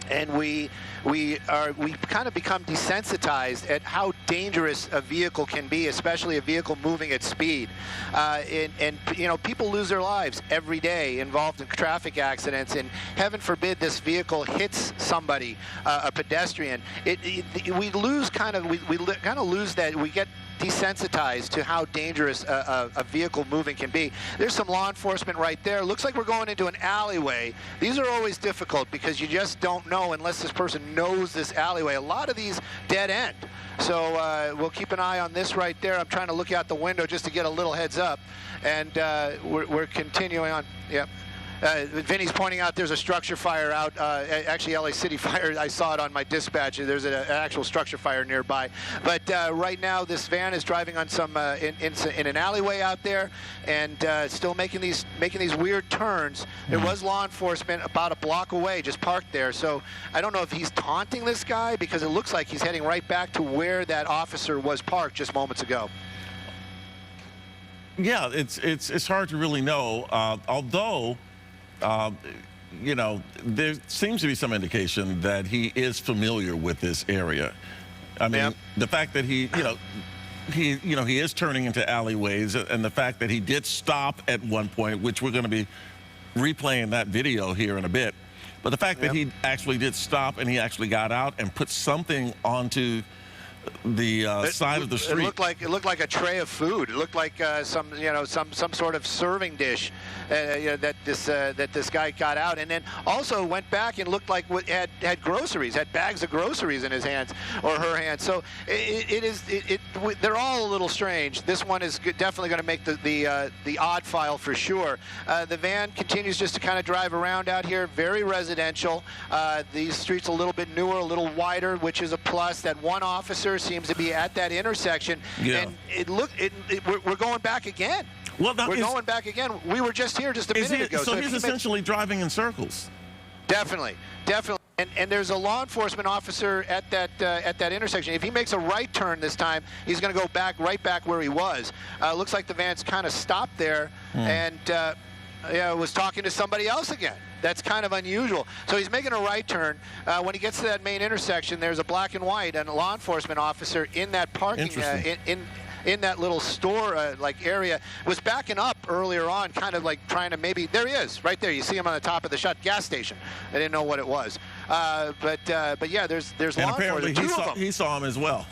and we kind of become desensitized at how dangerous a vehicle can be, especially a vehicle moving at speed. And people lose their lives every day involved in traffic accidents, and heaven forbid this vehicle hits somebody, a pedestrian. We kind of lose that. We get desensitized to how dangerous a vehicle moving can be. There's some law enforcement right there. Looks like we're going into an alleyway. These are always difficult because you just don't know unless this person knows this alleyway. A lot of these dead end. So we'll keep an eye on this right there. I'm trying to look out the window just to get a little heads up. And we're continuing on. Yep. Vinny's pointing out there's a structure fire out, actually LA City Fire. I saw it on my dispatch. There's an actual structure fire nearby. But right now this van is driving on some in an alleyway out there, and still making these weird turns. There was law enforcement about a block away, just parked there. So I don't know if he's taunting this guy, because it looks like he's heading right back to where that officer was parked just moments ago. Yeah, it's hard to really know, although there seems to be some indication that he is familiar with this area. I mean, the fact that he is turning into alleyways, and the fact that he did stop at one point, which we're going to be replaying that video here in a bit. But the fact that he actually did stop, and he actually got out and put something onto side of the street. It looked like a tray of food. It looked like some sort of serving dish that this guy got out, and then also went back and looked like had groceries, had bags of groceries in his hands or her hands. So they're all a little strange. This one is definitely going to make the odd file for sure. The van continues just to kind of drive around out here, very residential. These streets a little bit newer, a little wider, which is a plus. That one officer seems to be at that intersection, and we're going back again. Well, we're going back again. We were just here just a minute ago. So he's essentially driving in circles. Definitely. And there's a law enforcement officer at that intersection. If he makes a right turn this time, he's going to go right back where he was. Looks like the van's kind of stopped there, and was talking to somebody else again. That's kind of unusual. So he's making a right turn. When he gets to that main intersection, there's a black and white and a law enforcement officer in that parking in that little store like area. Was backing up earlier on, kind of like trying to maybe. There he is, right there. You see him on the top of the shut gas station. I didn't know what it was, but yeah, there's law enforcement. Two of them. He saw him as well.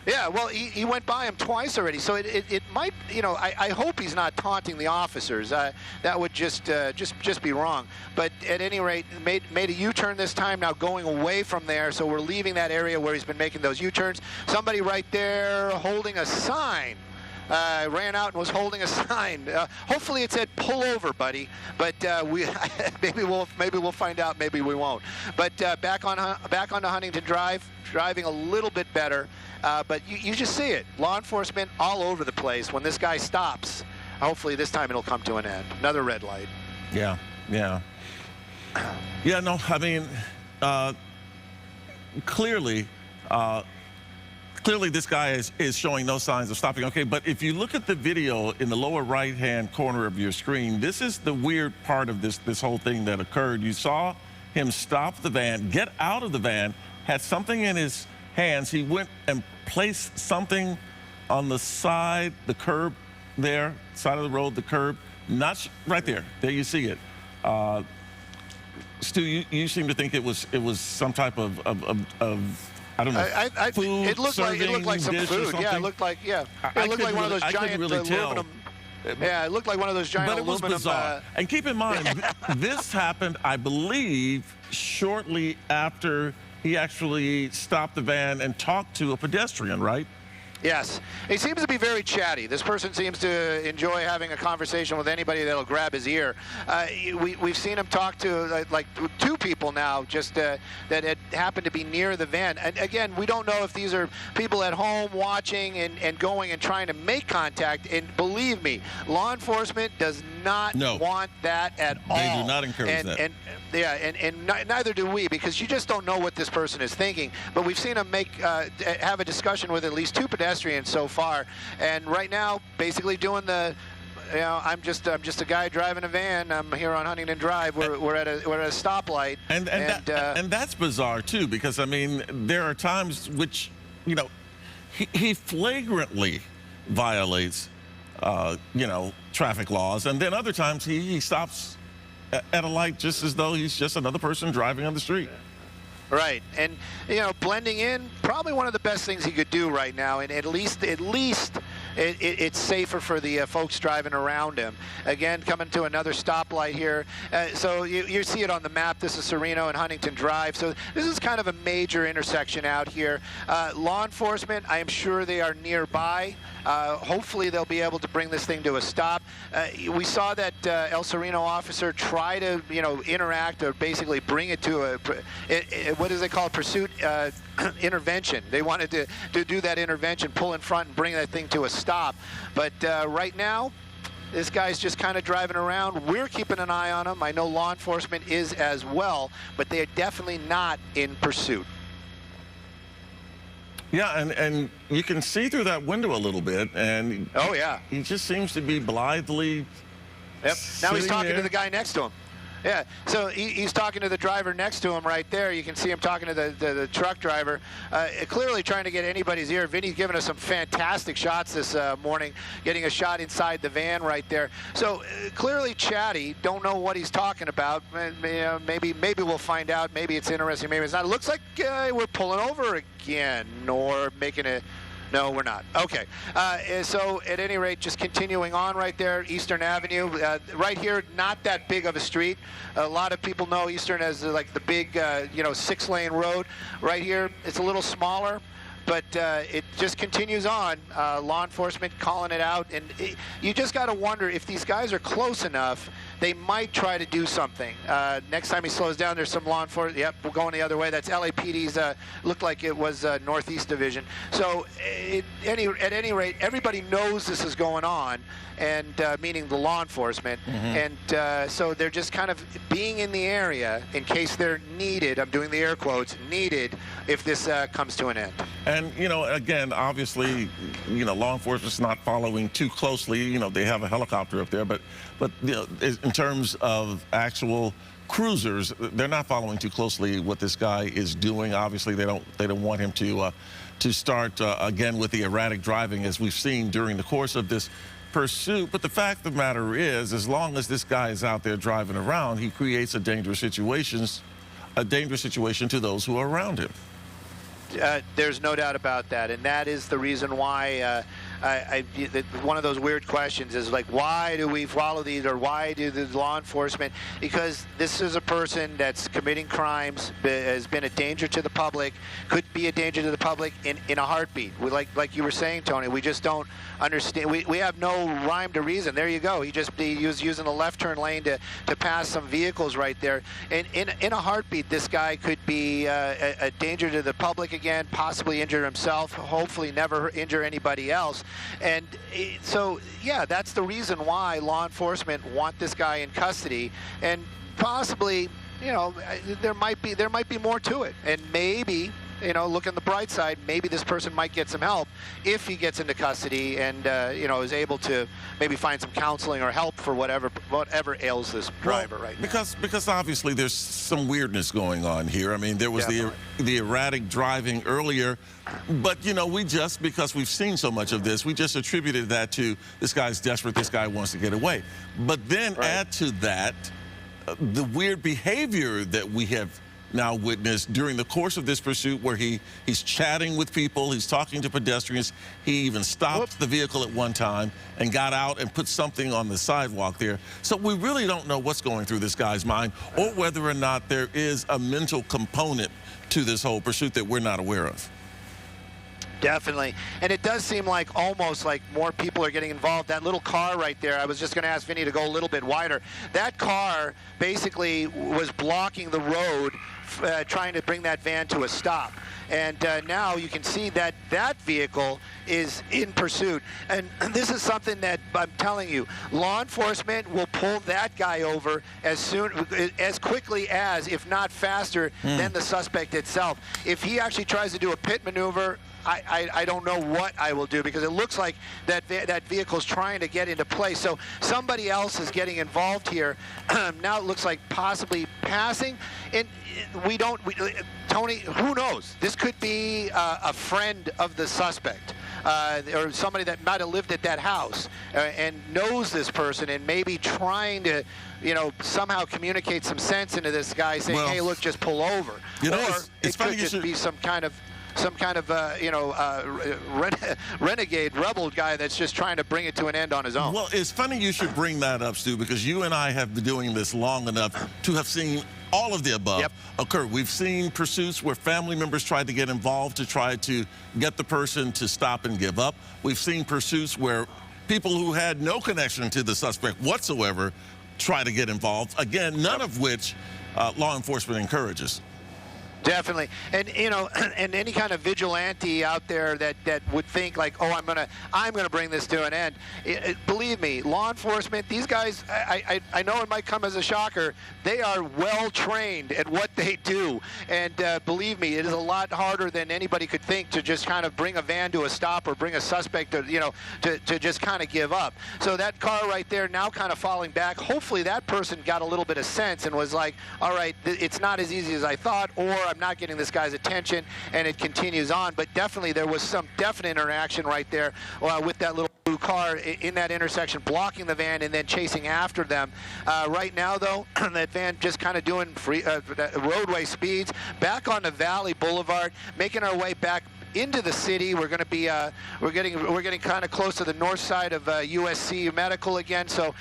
Yeah, well, he went by him twice already, so it might, I hope he's not taunting the officers. That would just be wrong. But at any rate, made a U-turn this time, now going away from there, so we're leaving that area where he's been making those U-turns. Somebody right there holding a sign. Ran out and was holding a sign. Hopefully it said "pull over, buddy," but maybe we'll find out. Maybe we won't. But back onto Huntington Drive, driving a little bit better. But you just see it. Law enforcement all over the place. When this guy stops, hopefully this time it'll come to an end. Another red light. Yeah. No, I mean, clearly this guy is showing no signs of stopping. Okay, but if you look at the video in the lower right-hand corner of your screen, this is the weird part of this whole thing that occurred. You saw him stop the van, get out of the van, had something in his hands. He went and placed something on the side, the curb there, side of the road, the curb, not right there. There you see it. Stu, you seem to think it was some type of I don't know. Food, it looked like some food. Yeah, it looked like it looked like one of those giant aluminum. Yeah, it looked like one of those giant aluminum. But it was bizarre. And keep in mind, this happened, I believe, shortly after he actually stopped the van and talked to a pedestrian, right? Yes. He seems to be very chatty. This person seems to enjoy having a conversation with anybody that'll grab his ear. We've seen him talk to like two people now just that had happened to be near the van. And again, we don't know if these are people at home watching and going and trying to make contact. And believe me, law enforcement does not want that at all. They do not encourage that. And neither do we, because you just don't know what this person is thinking. But we've seen him have a discussion with at least two pedestrians so far, and right now basically doing the I'm just a guy driving a van. I'm here on Huntington Drive. We're at a stoplight, and that's bizarre too, because I mean there are times which he flagrantly violates traffic laws, and then other times he stops at a light just as though he's just another person driving on the street. Right, and blending in, probably one of the best things he could do right now, and at least it's safer for the folks driving around him. Again, coming to another stoplight here. So you see it on the map. This is Sereno and Huntington Drive. So this is kind of a major intersection out here. Law enforcement, I am sure they are nearby. Hopefully they'll be able to bring this thing to a stop. We saw that El Sereno officer try to interact or basically bring it to a what is it called, pursuit intervention. They wanted to do that intervention, pull in front and bring that thing to a stop. But right now, this guy's just kind of driving around. We're keeping an eye on him. I know law enforcement is as well, but they are definitely not in pursuit. Yeah, and you can see through that window a little bit, and he just seems to be blithely. Yep. Now he's talking to the guy next to him. Yeah, so he's talking to the driver next to him right there. You can see him talking to the truck driver, clearly trying to get anybody's ear. Vinny's given us some fantastic shots this morning, getting a shot inside the van right there. So clearly chatty, don't know what he's talking about. Maybe we'll find out. Maybe it's interesting, maybe it's not. It looks like we're pulling over again, or making a... No, we're not. Okay. So at any rate, just continuing on right there, Eastern Avenue. Right here, not that big of a street. A lot of people know Eastern as like the big, 6-lane road. Right here, it's a little smaller, but it just continues on. Law enforcement calling it out. And you just got to wonder if these guys are close enough, they might try to do something. Next time he slows down, there's some law enforcement. Yep, we're going the other way. That's LAPD's, looked like it was Northeast Division. So at any rate, everybody knows this is going on, and meaning the law enforcement. And so they're just kind of being in the area in case they're needed, I'm doing the air quotes, needed, if this comes to an end. And, again, obviously, law enforcement's not following too closely. They have a helicopter up there, but in terms of actual cruisers, they're not following too closely what this guy is doing. Obviously, they don't want him to start again with the erratic driving as we've seen during the course of this pursuit. But the fact of the matter is, as long as this guy is out there driving around, he creates a dangerous situation to those who are around him. There's no doubt about that, and that is the reason why one of those weird questions is like, why do we follow these, or why do the law enforcement? Because this is a person that's committing crimes, has been a danger to the public, could be a danger to the public in a heartbeat. Like you were saying, Tony, we just don't understand. We have no rhyme to reason. There you go. He was using the left turn lane to pass some vehicles right there. And in a heartbeat, this guy could be a danger to the public again, possibly injure himself, hopefully never injure anybody else. And so, yeah, that's the reason why law enforcement want this guy in custody. And possibly, there might be more to it. And maybe, look on the bright side, maybe this person might get some help if he gets into custody and, is able to maybe find some counseling or help for whatever ails this driver right now. Because obviously there's some weirdness going on here. I mean, there was the erratic driving earlier, but, because we've seen so much of this, we just attributed that to this guy's desperate, this guy wants to get away. But then add to that the weird behavior that we have now witnessed during the course of this pursuit, where he's chatting with people, he's talking to pedestrians. He even stopped the vehicle at one time and got out and put something on the sidewalk there. So we really don't know what's going through this guy's mind, or whether or not there is a mental component to this whole pursuit that we're not aware of. Definitely. And it does seem like almost like more people are getting involved. That little car right there, I was just going to ask Vinny to go a little bit wider. That car basically was blocking the road, trying to bring that van to a stop. And now you can see that that vehicle is in pursuit. And this is something that I'm telling you, law enforcement will pull that guy over as quickly as, if not faster, than the suspect itself. If he actually tries to do a pit maneuver, I don't know what I will do, because it looks like that vehicle's trying to get into place. So somebody else is getting involved here. Now it looks like possibly passing. And Tony, who knows? This could be a friend of the suspect, or somebody that might have lived at that house and knows this person, and maybe trying to, somehow communicate some sense into this guy, saying, hey, look, just pull over. Or it could just be some kind of renegade, rebel guy that's just trying to bring it to an end on his own. Well, it's funny you should bring that up, Stu, because you and I have been doing this long enough to have seen all of the above occur. We've seen pursuits where family members tried to get involved to try to get the person to stop and give up. We've seen pursuits where people who had no connection to the suspect whatsoever try to get involved. Again, none of which law enforcement encourages. Definitely, and you know, and any kind of vigilante out there that would think like, oh, I'm gonna bring this to an end. Believe me, law enforcement, these guys, I know it might come as a shocker, they are well trained at what they do, and believe me, it is a lot harder than anybody could think to just kind of bring a van to a stop or bring a suspect to, you know, to just kind of give up. So that car right there now kind of falling back. Hopefully that person got a little bit of sense and was like, all right, it's not as easy as I thought, or I'm not getting this guy's attention, and it continues on. But definitely there was some definite interaction right there with that little blue car in that intersection, blocking the van and then chasing after them. Right now, though, that van just kind of doing free roadway speeds back on the Valley Boulevard, making our way back into the city. We're going to be we're getting kind of close to the north side of USC Medical again, so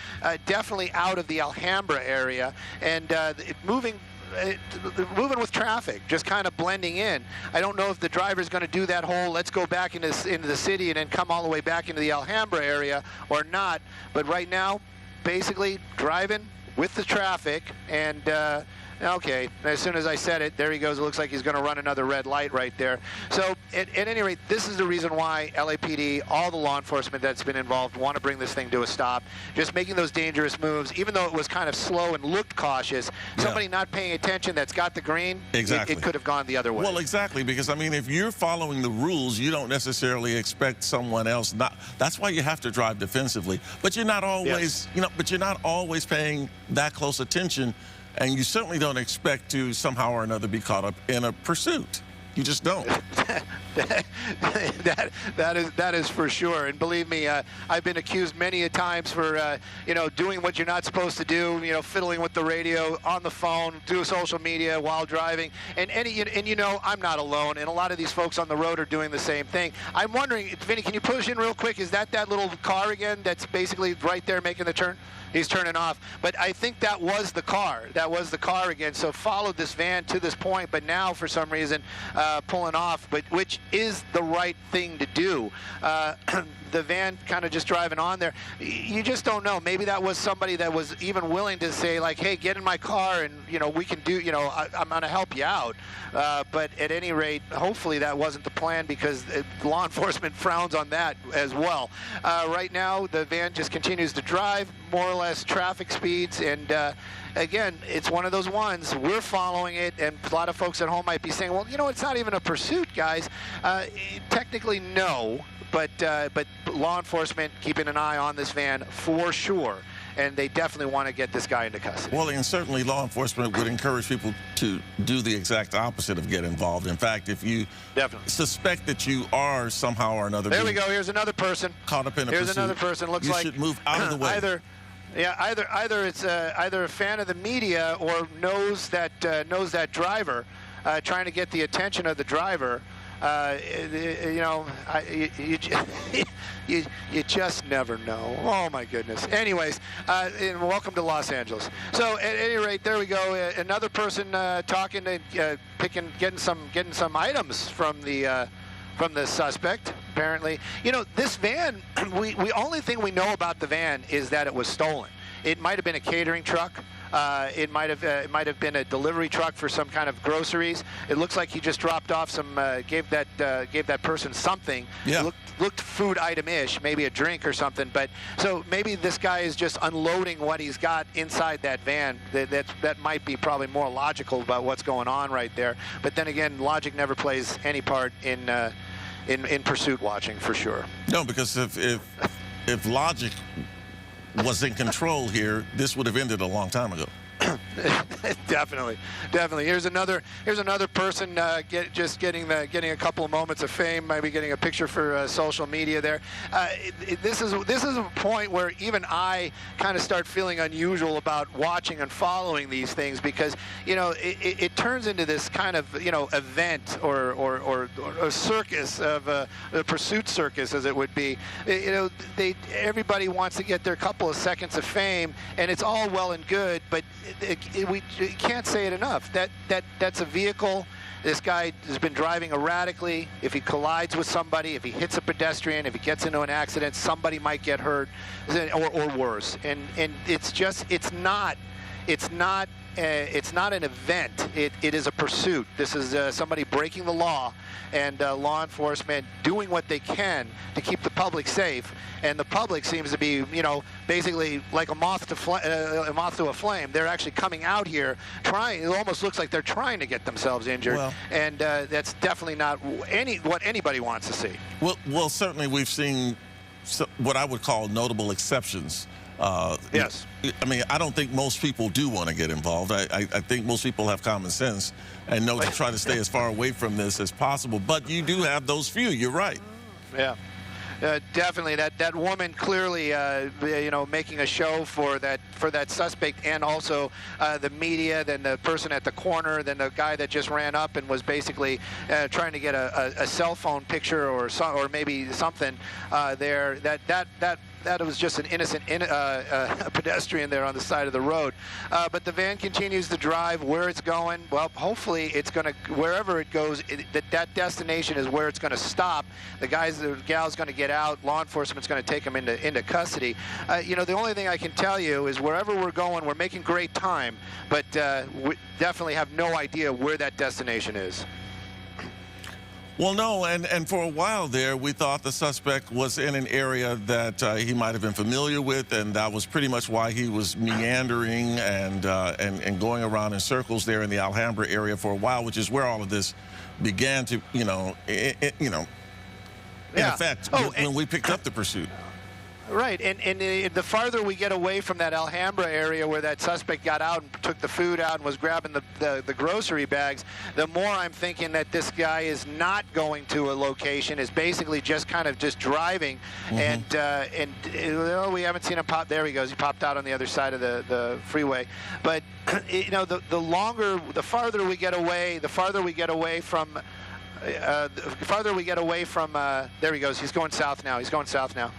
definitely out of the Alhambra area, and moving with traffic, just kind of blending in. I don't know if the driver's going to do that whole let's go back into the city and then come all the way back into the Alhambra area or not, but right now basically driving with the traffic, and okay, as soon as I said it, there he goes. It looks like he's going to run another red light right there. So at any rate, this is the reason why LAPD, all the law enforcement that's been involved, want to bring this thing to a stop. Just making those dangerous moves, even though it was kind of slow and looked cautious. Somebody not paying attention that's got the green, exactly, it could have gone the other way. Well, exactly, because I mean, if you're following the rules, you don't necessarily expect someone else not. That's why you have to drive defensively. But you're not always, you know, but you're not always paying that close attention. And you certainly don't expect to somehow or another be caught up in a pursuit. You just don't. that is for sure. And believe me, I've been accused many a times for you know, doing what you're not supposed to do. You know, fiddling with the radio, on the phone, do social media while driving. And you know, I'm not alone. And a lot of these folks on the road are doing the same thing. I'm wondering, Vinny, can you push in real quick? Is that little car again? That's basically right there making the turn. He's turning off, but I think that was the car. That was the car again. So followed this van to this point, but now for some reason pulling off, but which is the right thing to do. The van kind of just driving on there. You just don't know. Maybe that was somebody that was even willing to say like, hey, get in my car and, you know, we can do, you know, I'm going to help you out. But at any rate, hopefully that wasn't the plan, because law enforcement frowns on that as well. Right now, the van just continues to drive, more or less traffic speeds, and again, it's one of those ones, we're following it, and a lot of folks at home might be saying, well, you know, it's not even a pursuit, guys. Technically, no, but law enforcement keeping an eye on this van for sure, and they definitely want to get this guy into custody. Well, and certainly law enforcement would encourage people to do the exact opposite of get involved. In fact, if you suspect that you are somehow or another, there we go, here's another person caught up in a here's pursuit, another person. Looks like you should move out of the way. Either it's either a fan of the media or knows that driver, trying to get the attention of the driver. You know, you just never know. Oh my goodness. Anyways, and welcome to Los Angeles. So at any rate, there we go. Another person talking and getting some items from the suspect, apparently. You know, this van, we only thing we know about the van is that it was stolen. It might have been a catering truck. It might have been a delivery truck for some kind of groceries. It looks like he just dropped off some, gave that person something. Yeah. Looked food item-ish, maybe a drink or something. But so maybe this guy is just unloading what he's got inside that van. That might be probably more logical about what's going on right there. But then again, logic never plays any part in pursuit watching, for sure. No, because if logic was in control here, this would have ended a long time ago. Definitely. Here's another person just getting a couple of moments of fame, maybe getting a picture for social media there. This is a point where even I kind of start feeling unusual about watching and following these things, because you know it turns into this kind of, you know, event or a circus of a pursuit circus, as it would be. You know, everybody wants to get their couple of seconds of fame, and it's all well and good, but we can't say it enough. That's a vehicle. This guy has been driving erratically. If he collides with somebody, if he hits a pedestrian, if he gets into an accident, somebody might get hurt, or worse. And it's not an event. It is a pursuit. This is somebody breaking the law, and law enforcement doing what they can to keep the public safe. And the public seems to be, basically like a moth to a flame. They're actually coming out here trying. It almost looks like they're trying to get themselves injured, and that's definitely not what anybody wants to see. Well, certainly we've seen what I would call notable exceptions. Yes. I mean, I don't think most people do want to get involved. I think most people have common sense and know to try to stay as far away from this as possible. But you do have those few. You're right. Yeah. Definitely, that woman clearly, making a show for that suspect, and also the media, then the person at the corner, then the guy that just ran up and was basically trying to get a cell phone picture or maybe something there. That was just an innocent pedestrian there on the side of the road. But the van continues to drive. Where it's going, well, hopefully it's going to, wherever it goes, that destination is where it's going to stop. The gal's going to get out. Law enforcement's going to take them into custody. The only thing I can tell you is wherever we're going, we're making great time, but we definitely have no idea where that destination is. Well, no, and for a while there, we thought the suspect was in an area that he might have been familiar with, and that was pretty much why he was meandering and going around in circles there in the Alhambra area for a while, which is where all of this began to, in effect, when we picked up the pursuit. Right, and the farther we get away from that Alhambra area where that suspect got out and took the food out and was grabbing the grocery bags, the more I'm thinking that this guy is not going to a location, is basically just kind of just driving, and we haven't seen him pop. There he goes. He popped out on the other side of the freeway. But the farther we get away, from. There he goes. He's going south now.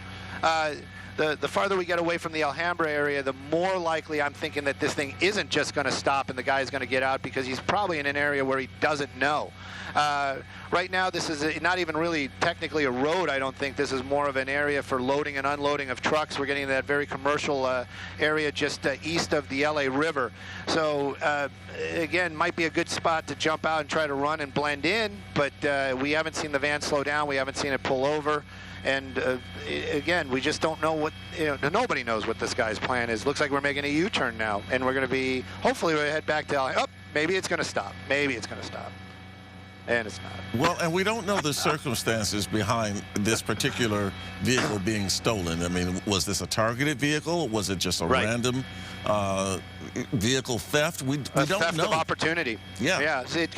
The farther we get away from the Alhambra area, the more likely I'm thinking that this thing isn't just going to stop and the guy's going to get out, because he's probably in an area where he doesn't know. Right now, this is not even really technically a road, I don't think. This is more of an area for loading and unloading of trucks. We're getting to that very commercial area just east of the LA River. So, again, might be a good spot to jump out and try to run and blend in, but we haven't seen the van slow down. We haven't seen it pull over. And again, we just don't know what, nobody knows what this guy's plan is. Looks like we're making a U-turn now, and we're going to be, hopefully we'll head back to, maybe it's going to stop. And it's not. Well, and we don't know the circumstances behind this particular vehicle being stolen. I mean, was this a targeted vehicle? Was it just a random vehicle theft? We don't know. Theft of opportunity. Yeah. Yeah. So it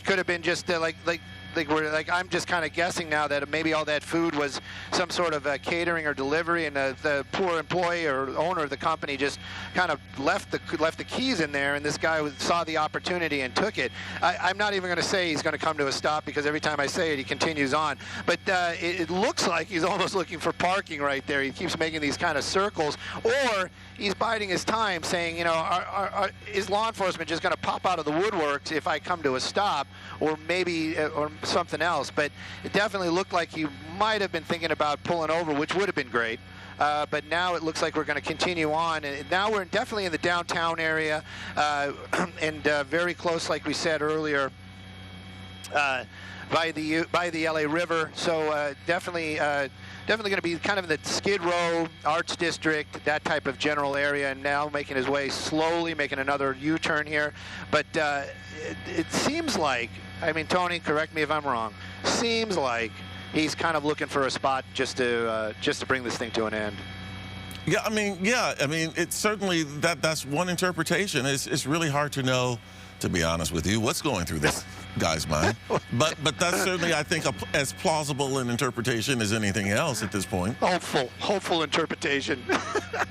could have been just I'm just kind of guessing now that maybe all that food was some sort of catering or delivery, and the poor employee or owner of the company just kind of left the keys in there, and this guy saw the opportunity and took it. I'm not even going to say he's going to come to a stop, because every time I say it, he continues on. But it looks like he's almost looking for parking right there. He keeps making these kind of circles, or he's biding his time, saying, is law enforcement just going to pop out of the woodworks if I come to a stop, or maybe or something else? But it definitely looked like he might have been thinking about pulling over, which would have been great. But now it looks like we're going to continue on. And now we're definitely in the downtown area, and very close, like we said earlier, by the LA River. So definitely going to be kind of in the Skid Row, Arts District, that type of general area, and now making his way slowly, making another U-turn here. But it seems like, Tony, correct me if I'm wrong, seems like he's kind of looking for a spot just to bring this thing to an end. Yeah, it's certainly that's one interpretation. It's really hard to know, to be honest with you, what's going through this guy's mind. But that's certainly, I think, as plausible an interpretation as anything else at this point. Hopeful interpretation.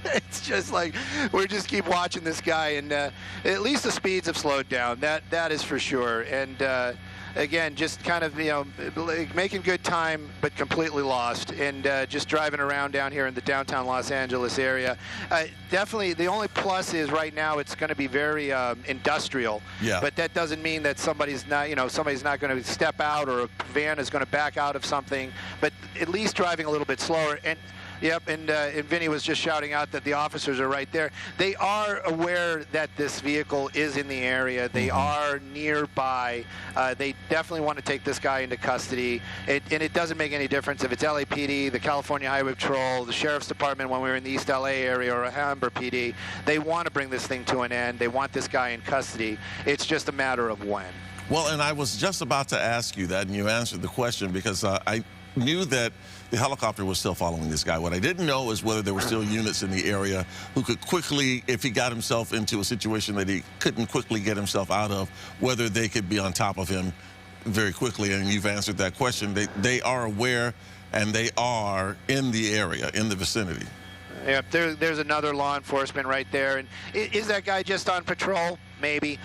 It's just like we just keep watching this guy, and at least the speeds have slowed down. That is for sure. And again, just kind of making good time, but completely lost, and just driving around down here in the downtown Los Angeles area. Definitely, the only plus is right now it's going to be very industrial. Yeah. But that doesn't mean that somebody's not going to step out, or a van is going to back out of something. But at least driving a little bit slower. And Yep, and Vinny was just shouting out that the officers are right there. They are aware that this vehicle is in the area. They are nearby. They definitely want to take this guy into custody. And it doesn't make any difference if it's LAPD, the California Highway Patrol, the Sheriff's Department when we were in the East LA area, or Alhambra PD. They want to bring this thing to an end. They want this guy in custody. It's just a matter of when. Well, and I was just about to ask you that, and you answered the question, because I knew that the helicopter was still following this guy. What I didn't know is whether there were still units in the area who could quickly, if he got himself into a situation that he couldn't quickly get himself out of, whether they could be on top of him very quickly. And you've answered that question. They are aware, and they are in the area, in the vicinity. Yep, there's another law enforcement right there. And is that guy just on patrol? Maybe.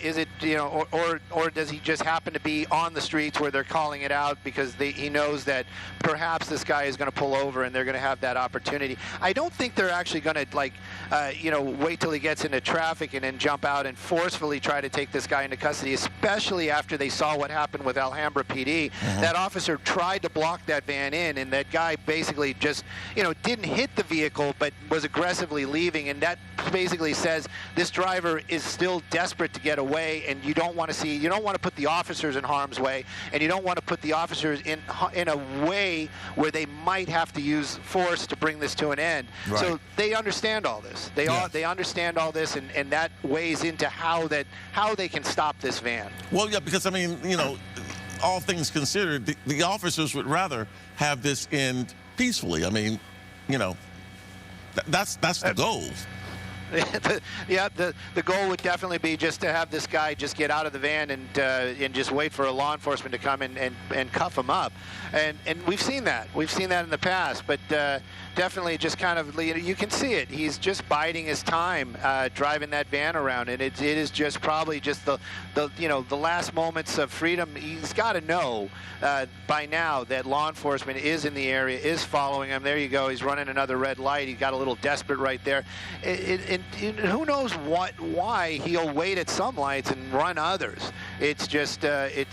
Is it, you know, or does he just happen to be on the streets where they're calling it out because he knows that perhaps this guy is going to pull over and they're going to have that opportunity? I don't think they're actually going to, like, you know, wait till he gets into traffic and then jump out and forcefully try to take this guy into custody, especially after they saw what happened with Alhambra PD. That officer tried to block that van in, and that guy basically just, you know, didn't hit the vehicle but was aggressively leaving, and that basically says this driver is still desperate to get away, and you don't want to put the officers in harm's way, and you don't want to put the officers in a way where they might have to use force to bring this to an end. Right. So they understand all this. They understand all this, and that weighs into how they can stop this van. Well, yeah, because I mean, you know, all things considered, the officers would rather have this end peacefully. I mean, you know, that's the goal. The goal would definitely be just to have this guy just get out of the van and just wait for a law enforcement to come and cuff him up. And we've seen that. We've seen that in the past. But definitely just kind of, you can see it. He's just biding his time driving that van around. And it is just probably just the last moments of freedom. He's got to know by now that law enforcement is in the area, is following him. There you go. He's running another red light. He got a little desperate right there. And who knows why he'll wait at some lights and run others. It's just something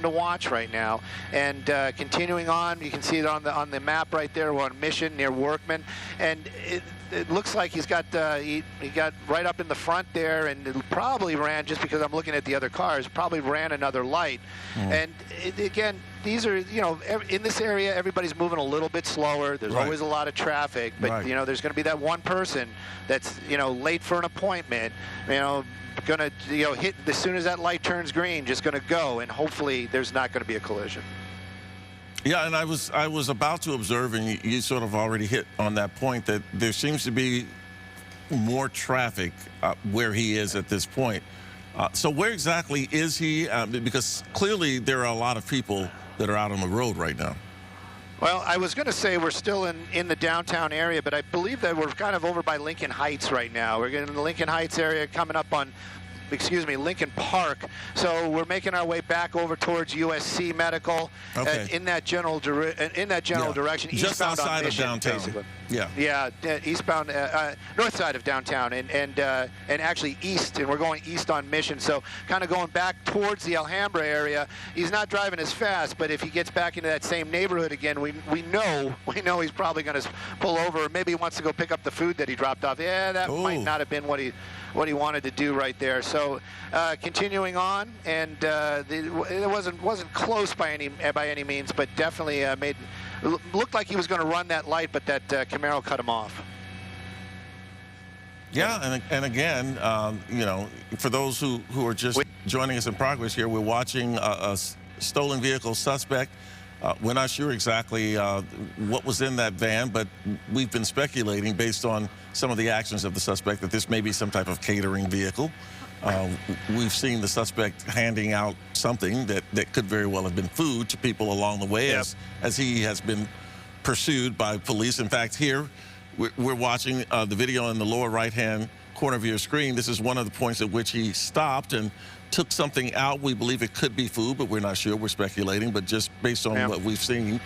to watch right now. And continuing on, you can see it on the map right there. We're on Mission near Workman, and it looks like he's got he got right up in the front there, and it probably ran, just because I'm looking at the other cars, probably ran another light. And again, these are, you know, in this area, everybody's moving a little bit slower. There's always a lot of traffic, but you know, there's going to be that one person that's, you know, late for an appointment, you know, gonna, you know, hit as soon as that light turns green, just going to go, and hopefully there's not going to be a collision. Yeah, and I was about to observe, and you sort of already hit on that point, that there seems to be more traffic where he is at this point. So where exactly is he? Because clearly there are a lot of people that are out on the road right now. Well, I was going to say we're still in the downtown area, but I believe that we're kind of over by Lincoln Heights right now. We're getting in the Lincoln Heights area, coming up on, Lincoln Park. So we're making our way back over towards USC Medical, in that general direction, just eastbound outside on Mission, of downtown. basically. Yeah, eastbound, north side of downtown, and actually east, and we're going east on Mission. So kind of going back towards the Alhambra area. He's not driving as fast, but if he gets back into that same neighborhood again, we know he's probably going to pull over, or maybe he wants to go pick up the food that he dropped off. Yeah, that might not have been what he wanted to do right there. So continuing on, and it wasn't close by any means, but definitely looked like he was going to run that light, but that Camaro cut him off. Yeah, and again, you know, for those who are just joining us in progress here, we're watching a stolen vehicle suspect. We're not sure exactly what was in that van, but we've been speculating based on some of the actions of the suspect that this may be some type of catering vehicle. We've seen the suspect handing out something that could very well have been food to people along the way, as he has been pursued by police. In fact, here we're watching the video in the lower right-hand corner of your screen. This is one of the points at which he stopped and took something out. We believe it could be food, but we're not sure. We're speculating, but just based on what we've seen,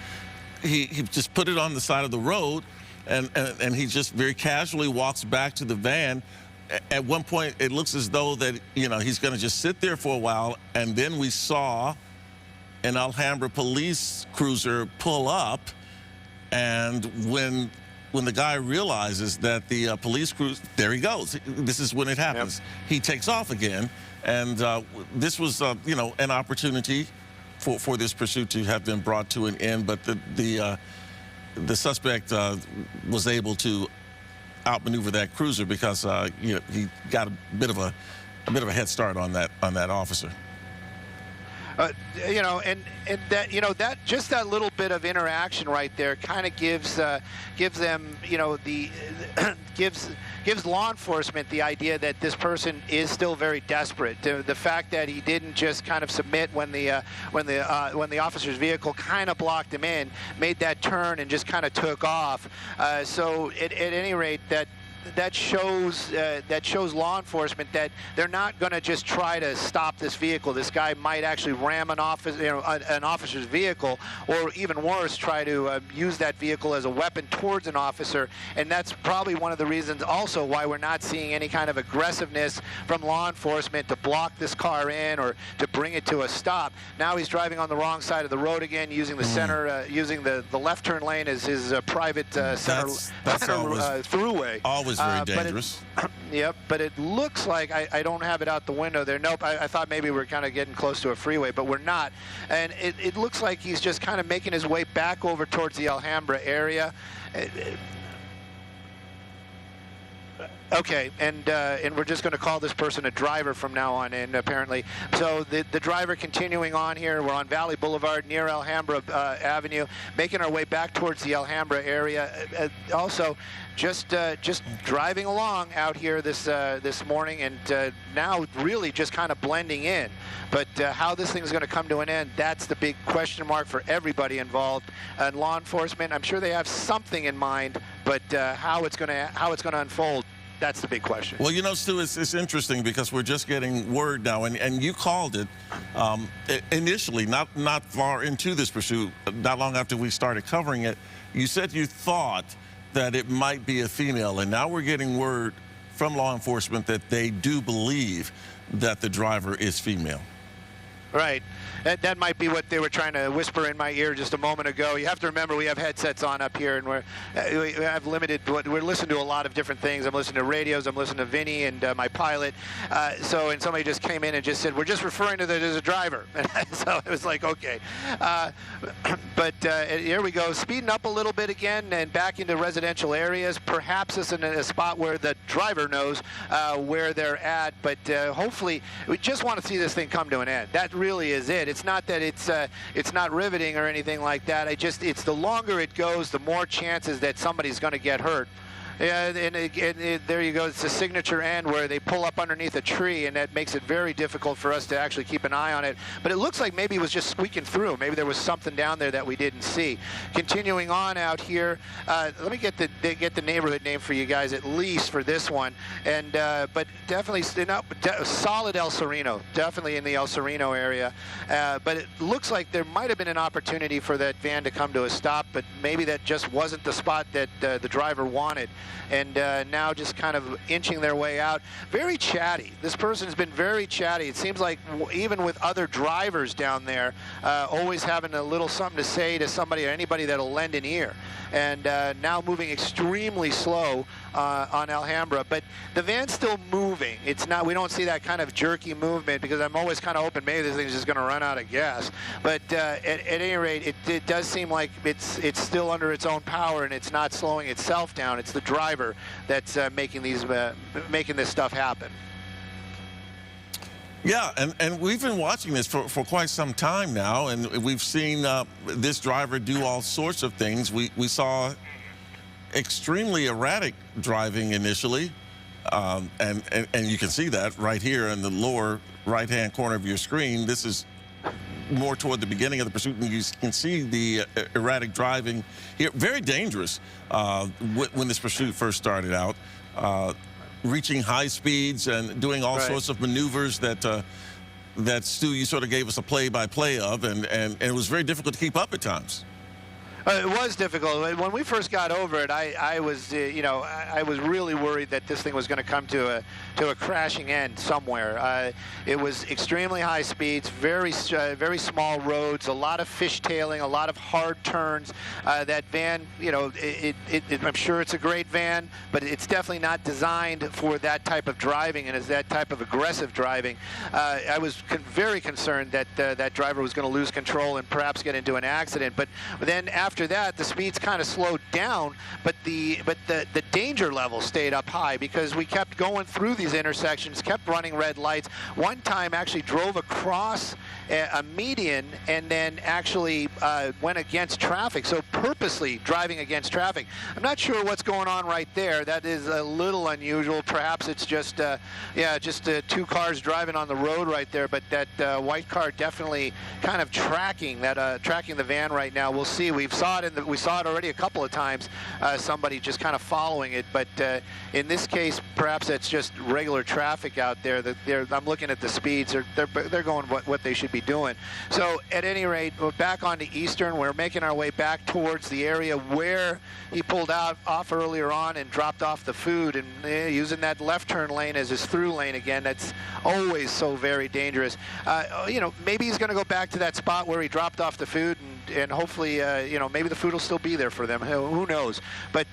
he just put it on the side of the road, and he just very casually walks back to the van. At one point, it looks as though that, you know, he's going to just sit there for a while, and then we saw an Alhambra police cruiser pull up, And when the guy realizes that the police crew, there he goes. This is when it happens. Yep. He takes off again, and this was, you know, an opportunity for this pursuit to have been brought to an end. But the suspect was able to outmaneuver that cruiser because you know, he got a bit of a head start on that officer. You know, and that, you know, that just that little bit of interaction right there kind of gives them, you know, gives law enforcement the idea that this person is still very desperate. The fact that he didn't just kind of submit when the officer's vehicle kind of blocked him in, made that turn and just kind of took off. So at any rate, that shows law enforcement that they're not going to just try to stop this vehicle. This guy might actually ram an officer's vehicle, or even worse, try to use that vehicle as a weapon towards an officer. And that's probably one of the reasons also why we're not seeing any kind of aggressiveness from law enforcement to block this car in or to bring it to a stop. Now he's driving on the wrong side of the road again, using the center, using the left turn lane as his private center throughway. Always very dangerous. Yep, but it looks like, I don't have it out the window there. Nope, I thought maybe we're kind of getting close to a freeway, but we're not. And it looks like he's just kind of making his way back over towards the Alhambra area. Okay, and we're just going to call this person a driver from now on in, apparently. So the driver continuing on here. We're on Valley Boulevard near Alhambra Avenue, making our way back towards the Alhambra area. Also, just driving along out here this morning, and now really just kind of blending in. But how this thing is going to come to an end, that's the big question mark for everybody involved. And law enforcement, I'm sure they have something in mind, but how it's going to unfold, that's the big question. Well, you know, Stu, it's interesting because we're just getting word now, and you called it initially, not far into this pursuit, not long after we started covering it. You said you thought that it might be a female, and now we're getting word from law enforcement that they do believe that the driver is female. Right. That might be what they were trying to whisper in my ear just a moment ago. You have to remember we have headsets on up here, and we have limited. We're listening to a lot of different things. I'm listening to radios. I'm listening to Vinny and my pilot. And somebody just came in and just said, "We're just referring to that as a driver." So it was like, okay. But here we go, speeding up a little bit again and back into residential areas. Perhaps it's in a spot where the driver knows where they're at. But hopefully, we just want to see this thing come to an end. That really is it. It's not that it's not riveting or anything like that. It's the longer it goes, the more chances that somebody's going to get hurt. Yeah, and there you go. It's a signature end where they pull up underneath a tree, and that makes it very difficult for us to actually keep an eye on it. But it looks like maybe it was just squeaking through. Maybe there was something down there that we didn't see. Continuing on out here, let me get the neighborhood name for you guys at least for this one. And but definitely solid El Sereno, definitely in the El Sereno area. But it looks like there might have been an opportunity for that van to come to a stop, but maybe that just wasn't the spot that the driver wanted. And now just kind of inching their way out. Very chatty. This person's been very chatty. It seems like even with other drivers down there, always having a little something to say to somebody or anybody that'll lend an ear. And now moving extremely slow on Alhambra. But the van's still moving. It's not. We don't see that kind of jerky movement because I'm always kind of hoping maybe this thing's just going to run out of gas. But at any rate, it does seem like it's still under its own power and it's not slowing itself down. It's the driver that's making this stuff happen. Yeah, and we've been watching this for quite some time now, and we've seen this driver do all sorts of things. We saw extremely erratic driving initially, and you can see that right here in the lower right-hand corner of your screen. This is more toward the beginning of the pursuit, and you can see the erratic driving here. Very dangerous when this pursuit first started out. Reaching high speeds and doing all sorts of maneuvers that Stu, you sort of gave us a play-by-play of, and it was very difficult to keep up at times. It was difficult. When we first got over it, I was, I was really worried that this thing was going to come to a crashing end somewhere. It was extremely high speeds, very small roads, a lot of fishtailing, a lot of hard turns. That van, I'm sure it's a great van, but it's definitely not designed for that type of driving and is that type of aggressive driving. I was very concerned that that driver was going to lose control and perhaps get into an accident. But then after that, the speeds kind of slowed down, but the danger level stayed up high because we kept going through these intersections, kept running red lights. One time actually drove across a median and then actually went against traffic, so purposely driving against traffic. I'm not sure what's going on right there. That is a little unusual. Perhaps it's just two cars driving on the road right there, but that white car definitely kind of tracking the van right now. We'll see. We saw it already a couple of times, somebody just kind of following it, but in this case perhaps that's just regular traffic out there. I'm looking at the speeds. They're going what they should be doing. So at any rate, we're back onto Eastern. We're making our way back towards the area where he pulled off earlier on and dropped off the food, and using that left turn lane as his through lane again. That's always so very dangerous. Maybe he's going to go back to that spot where he dropped off the food, and hopefully maybe the food will still be there for them. Who knows? But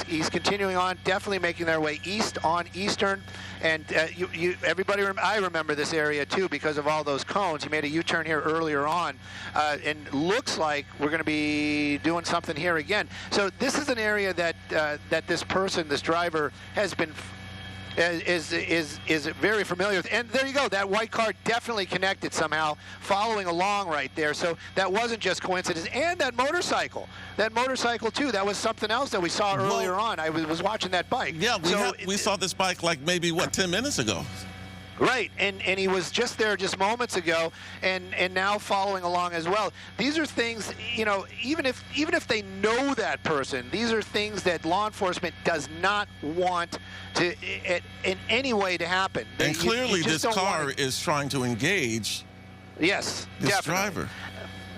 he's continuing on, definitely making their way east on Eastern. And I remember this area too because of all those cones. He made a U-turn here earlier on, and looks like we're going to be doing something here again. So this is an area that this driver has been is very familiar with. And there you go, that white car definitely connected somehow, following along right there. So that wasn't just coincidence. And that motorcycle too, that was something else that we saw earlier on. I was watching that bike. Yeah, we saw this bike like maybe, 10 minutes ago? Right, and he was just there just moments ago, and now following along as well. These are things, even if they know that person, these are things that law enforcement does not want to in any way to happen. And clearly this car is trying to engage this driver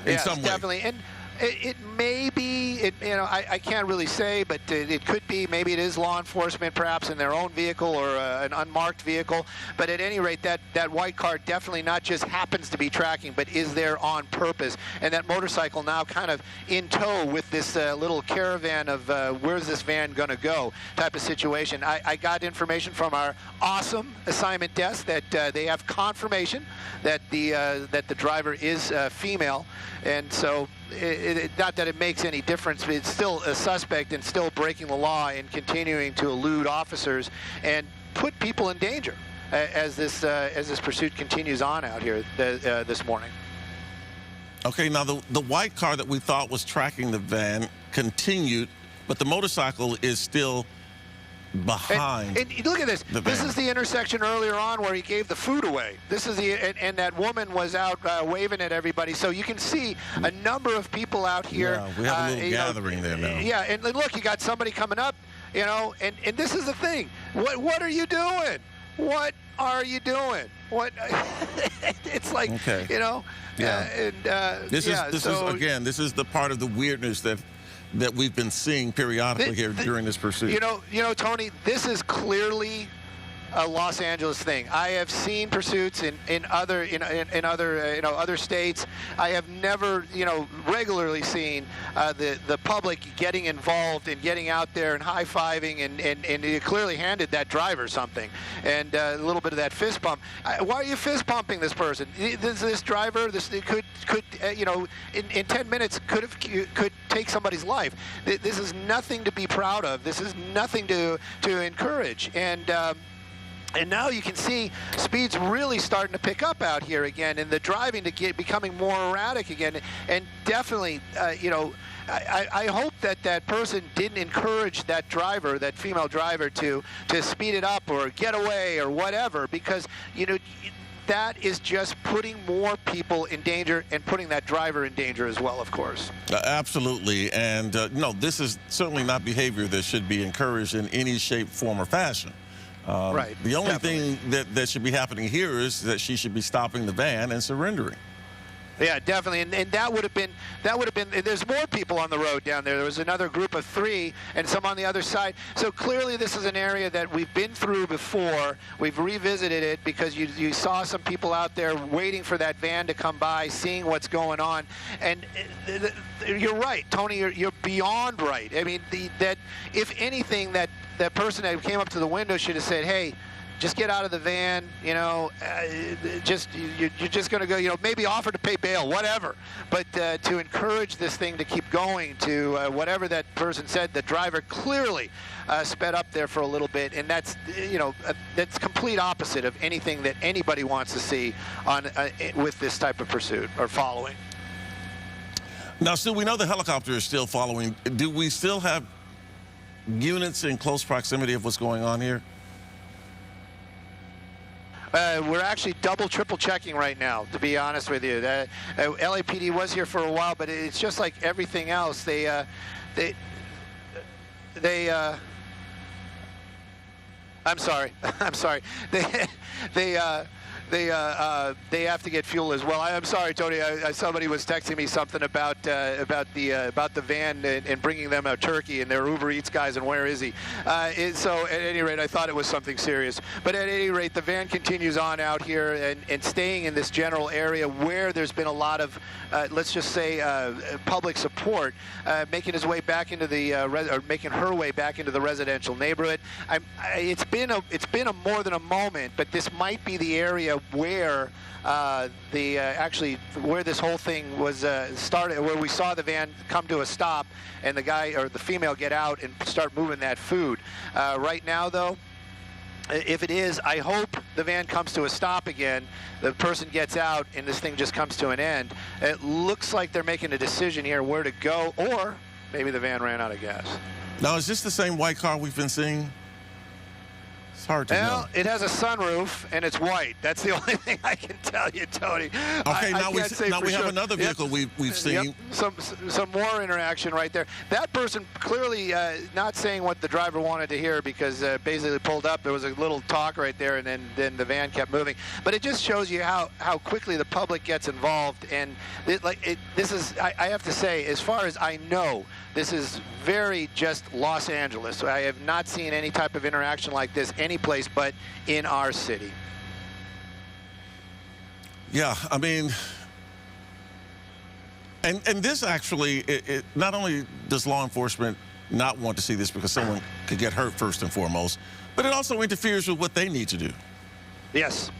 in some way. Definitely. And it may be, I can't really say, but it could be. Maybe it is law enforcement, perhaps in their own vehicle or an unmarked vehicle. But at any rate, that white car definitely not just happens to be tracking, but is there on purpose. And that motorcycle now kind of in tow with this little caravan of where's this van going to go type of situation. I got information from our awesome assignment desk that they have confirmation that the driver is female, and so. Not that it makes any difference, but it's still a suspect and still breaking the law and continuing to elude officers and put people in danger as this pursuit continues on out here this morning. Okay, now the white car that we thought was tracking the van continued, but the motorcycle is still behind. And look at this. This is the intersection earlier on where he gave the food away. This is and that woman was out waving at everybody. So you can see a number of people out here. Yeah, we have a little gathering there now. Yeah, and look, you got somebody coming up, and this is the thing. What are you doing? What are you doing? What? It's like, okay. Yeah. This is the part of the weirdness that we've been seeing periodically here during this pursuit. Tony, this is clearly a Los Angeles thing. I have seen pursuits in other states. I have never regularly seen the public getting involved and getting out there and high-fiving and it clearly handed that driver something and a little bit of that fist pump. Why are you fist pumping this person? This driver, could in 10 minutes could take somebody's life. This is nothing to be proud of. This is nothing to encourage. And now you can see speeds really starting to pick up out here again, and the driving becoming more erratic again. And definitely, I hope that person didn't encourage that driver, that female driver, to speed it up or get away or whatever, because that is just putting more people in danger and putting that driver in danger as well, of course. Absolutely. And no, this is certainly not behavior that should be encouraged in any shape, form, or fashion. Right. The only thing that should be happening here is that she should be stopping the van and surrendering. Yeah, definitely, and that would have been, and there's more people on the road down there. There was another group of 3 and some on the other side. So clearly this is an area that we've been through before. We've revisited it because you saw some people out there waiting for that van to come by, seeing what's going on. And you're right, Tony, you're beyond right. I mean, that if anything, that person that came up to the window should have said, hey, just get out of the van, you know, you're just going to go, you know, maybe offer to pay bail, whatever. But to encourage this thing to keep going to whatever that person said, the driver clearly sped up there for a little bit. And that's, you know, that's complete opposite of anything that anybody wants to see on with this type of pursuit or following. Now, Stu, we know the helicopter is still following. Do we still have units in close proximity of what's going on here? We're actually double, triple checking right now, to be honest with you. LAPD was here for a while, but it's just like everything else. I'm sorry. I'm sorry. They have to get fuel as well. I'm sorry, Tony. Somebody was texting me something about the van and bringing them a turkey, and they're Uber Eats guys, and where is he? So at any rate, I thought it was something serious. But at any rate, the van continues on out here and staying in this general area where there's been a lot of, let's just say, public support, making his way back into the or making her way back into the residential neighborhood. It's been a more than a moment, but this might be the area where where this whole thing was started, where we saw the van come to a stop and the guy or the female get out and start moving that food. Right now, though, if it is, I hope the van comes to a stop again, the person gets out, and this thing just comes to an end. It looks like they're making a decision here where to go, or maybe the van ran out of gas. Now, is this the same white car we've been seeing? It's hard to know. It has a sunroof, and it's white. That's the only thing I can tell you, Tony. Okay, now we have another vehicle we've seen. Yep. Some more interaction right there. That person clearly not saying what the driver wanted to hear, because basically pulled up. There was a little talk right there, and then the van kept moving. But it just shows you how quickly the public gets involved. And this is, I have to say, as far as I know, this is very just Los Angeles. I have not seen any type of interaction like this any place but in our city. Yeah, I mean, and this actually, it not only does law enforcement not want to see this because someone could get hurt first and foremost, but it also interferes with what they need to do. Yes.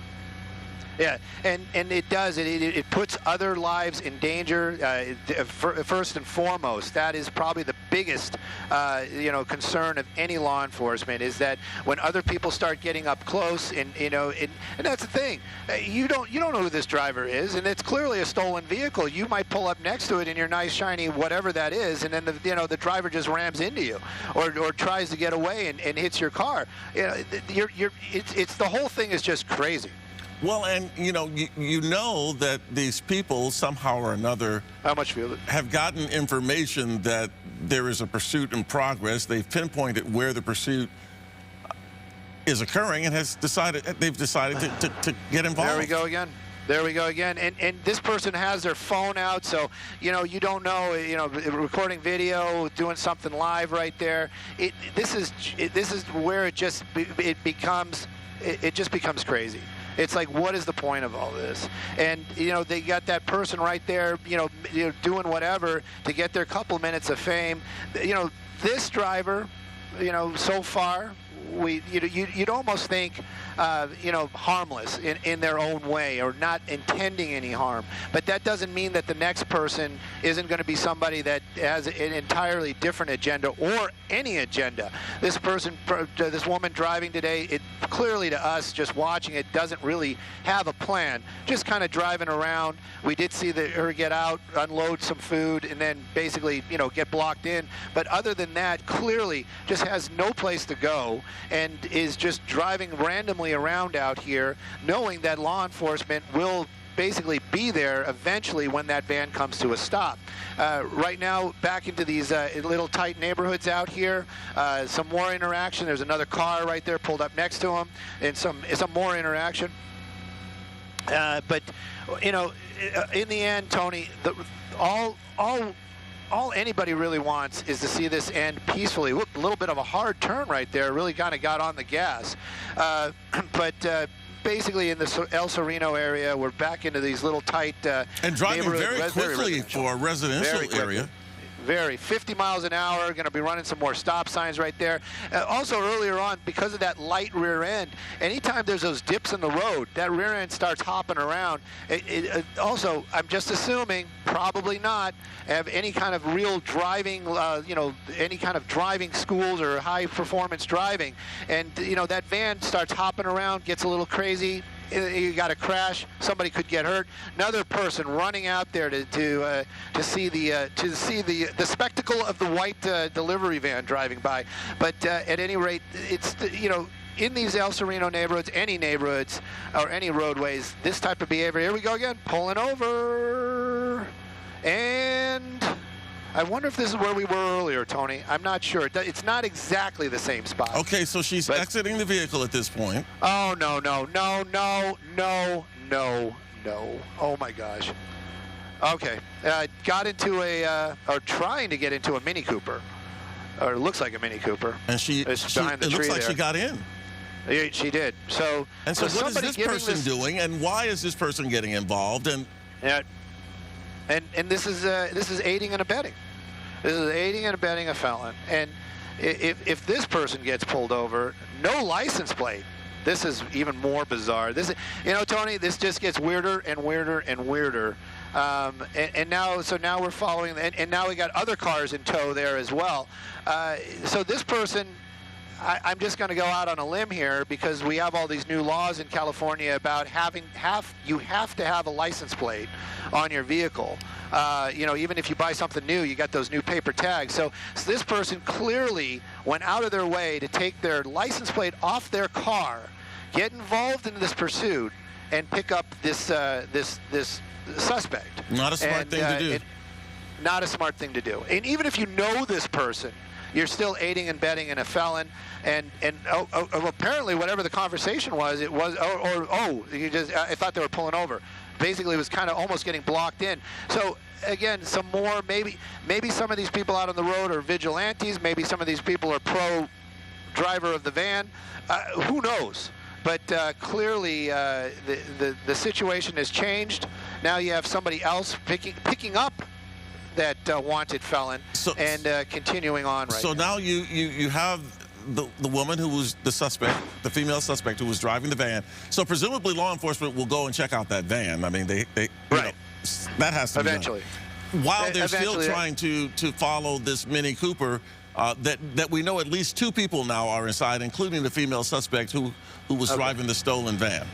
Yeah, and it does. It puts other lives in danger. First and foremost, that is probably the biggest, concern of any law enforcement, is that when other people start getting up close, and that's the thing. You don't know who this driver is, and it's clearly a stolen vehicle. You might pull up next to it in your nice shiny whatever that is, and then the driver just rams into you, or tries to get away and hits your car. It's the whole thing is just crazy. Well, and you know that these people somehow or another have gotten information that there is a pursuit in progress. They've pinpointed where the pursuit is occurring and they've decided to get involved. There we go again. There we go again. And this person has their phone out, so you don't know, recording video, doing something live right there. This is where it just becomes crazy. It's like, what is the point of all this? And, they got that person right there, doing whatever to get their couple minutes of fame. This driver, so far, you'd almost think, harmless in their own way, or not intending any harm. But that doesn't mean that the next person isn't going to be somebody that has an entirely different agenda, or any agenda. This woman driving today, it clearly to us, just watching it, doesn't really have a plan. Just kind of driving around. We did see her get out, unload some food, and then basically, get blocked in. But other than that, clearly just has no place to go, and is just driving randomly around out here, knowing that law enforcement will basically be there eventually when that van comes to a stop. Right now, back into these little tight neighborhoods out here, some more interaction. There's another car right there pulled up next to him, and some more interaction. But, you know, in the end, Tony, all anybody really wants is to see this end peacefully. Whoop, a little bit of a hard turn right there. Really kind of got on the gas. But basically in the El Sereno area, we're back into these little tight and driving very quickly for a residential area. Very 50 miles an hour, going to be running some more stop signs right there. Also earlier on, because of that light rear end, anytime there's those dips in the road, that rear end starts hopping around. Also, I'm just assuming, probably not, have any kind of real driving, you know, any kind of driving schools or high performance driving. And, you know, that van starts hopping around, gets a little crazy. You got a crash. Somebody could get hurt. Another person running out there to see the spectacle of the white delivery van driving by. But at any rate, it's you know, in these El Sereno neighborhoods, any neighborhoods or any roadways, this type of behavior. Here we go again, pulling over, and I wonder if this is where we were earlier, Tony. I'm not sure. It's not exactly the same spot. Okay, so she's exiting the vehicle at this point. Oh, no. Oh, my gosh. Okay. Got into or trying to get into a Mini Cooper. Or it looks like a Mini Cooper. And behind the it tree looks like there. she got in. Yeah, she did. So what is this person doing, and why is this person getting involved? And yeah. And this is aiding and abetting. This is aiding and abetting a felon. And if this person gets pulled over, no license plate, this is even more bizarre. This is, you know, Tony, this just gets weirder and weirder and weirder. And now we're following, and now we got other cars in tow there as well. So this person, I'm just going to go out on a limb here because we have all these new laws in California about you have to have a license plate on your vehicle. You know, even if you buy something new, you got those new paper tags. So this person clearly went out of their way to take their license plate off their car, get involved in this pursuit, and pick up this suspect. Not a smart thing to do. Not a smart thing to do. And even if you know this person, you're still aiding and abetting in a felon, and apparently whatever the conversation was, it was you just I thought they were pulling over. Basically, it was kind of almost getting blocked in. So again, some more maybe some of these people out on the road are vigilantes. Maybe some of these people are pro driver of the van. Who knows? But clearly, the situation has changed. Now you have somebody else picking up that wanted felon and continuing on right now. So now you have the woman who was the suspect, the female suspect who was driving the van. So presumably law enforcement will go and check out that van. I mean, they right. You know, that has to eventually be done. While they're still trying to follow this Mini Cooper, that we know at least two people now are inside, including the female suspect who was driving the stolen van.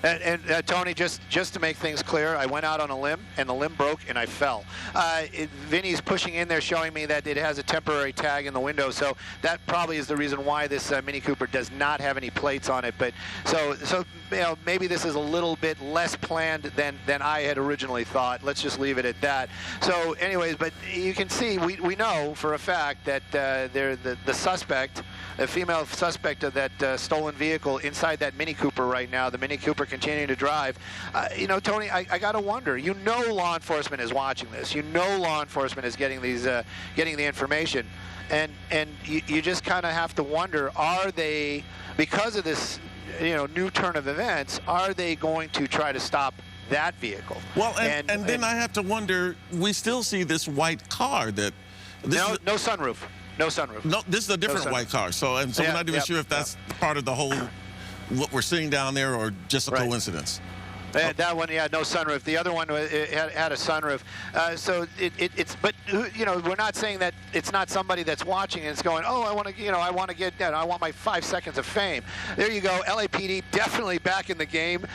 And Tony, just to make things clear, I went out on a limb, and the limb broke, and I fell. Vinny's pushing in there, showing me that it has a temporary tag in the window, so that probably is the reason why this Mini Cooper does not have any plates on it. But so you know, maybe this is a little bit less planned than I had originally thought. Let's just leave it at that. So, anyways, but you can see we know for a fact that the suspect, the female suspect of that stolen vehicle inside that Mini Cooper right now, the Mini Cooper continuing to drive. You know, Tony, I got to wonder. You know, law enforcement is watching this. You know, law enforcement is getting getting the information, and you just kind of have to wonder: are they, because of this, you know, new turn of events, are they going to try to stop that vehicle? Well, and then I have to wonder. We still see this white car that. No sunroof. No sunroof. No, this is a different white car. So we're not even sure if that's part of the whole. What we're seeing down there, or just a coincidence? That one, yeah, no sunroof. The other one had a sunroof. So but you know, we're not saying that it's not somebody that's watching and it's going, oh, I want to get that. I want my 5 seconds of fame. There you go. LAPD definitely back in the game.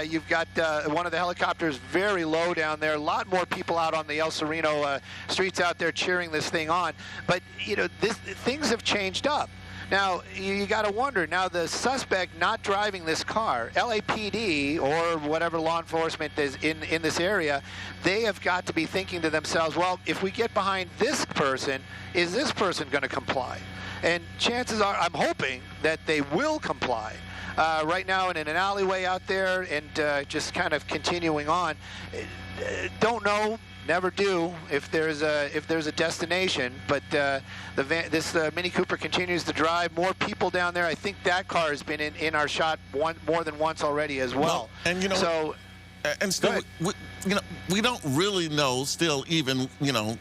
You've got one of the helicopters very low down there. A lot more people out on the El Sereno streets out there cheering this thing on. But you know, things have changed up. Now, you got to wonder, now the suspect not driving this car, LAPD or whatever law enforcement is in this area, they have got to be thinking to themselves, well, if we get behind this person, is this person going to comply? And chances are, I'm hoping that they will comply. right now in an alleyway out there, and just kind of continuing on. Don't know. Never do if there's a destination, but this Mini Cooper continues to drive. More people down there. I think that car has been in our shot more than once already as well. And so, and still, we don't really know. Still, even we're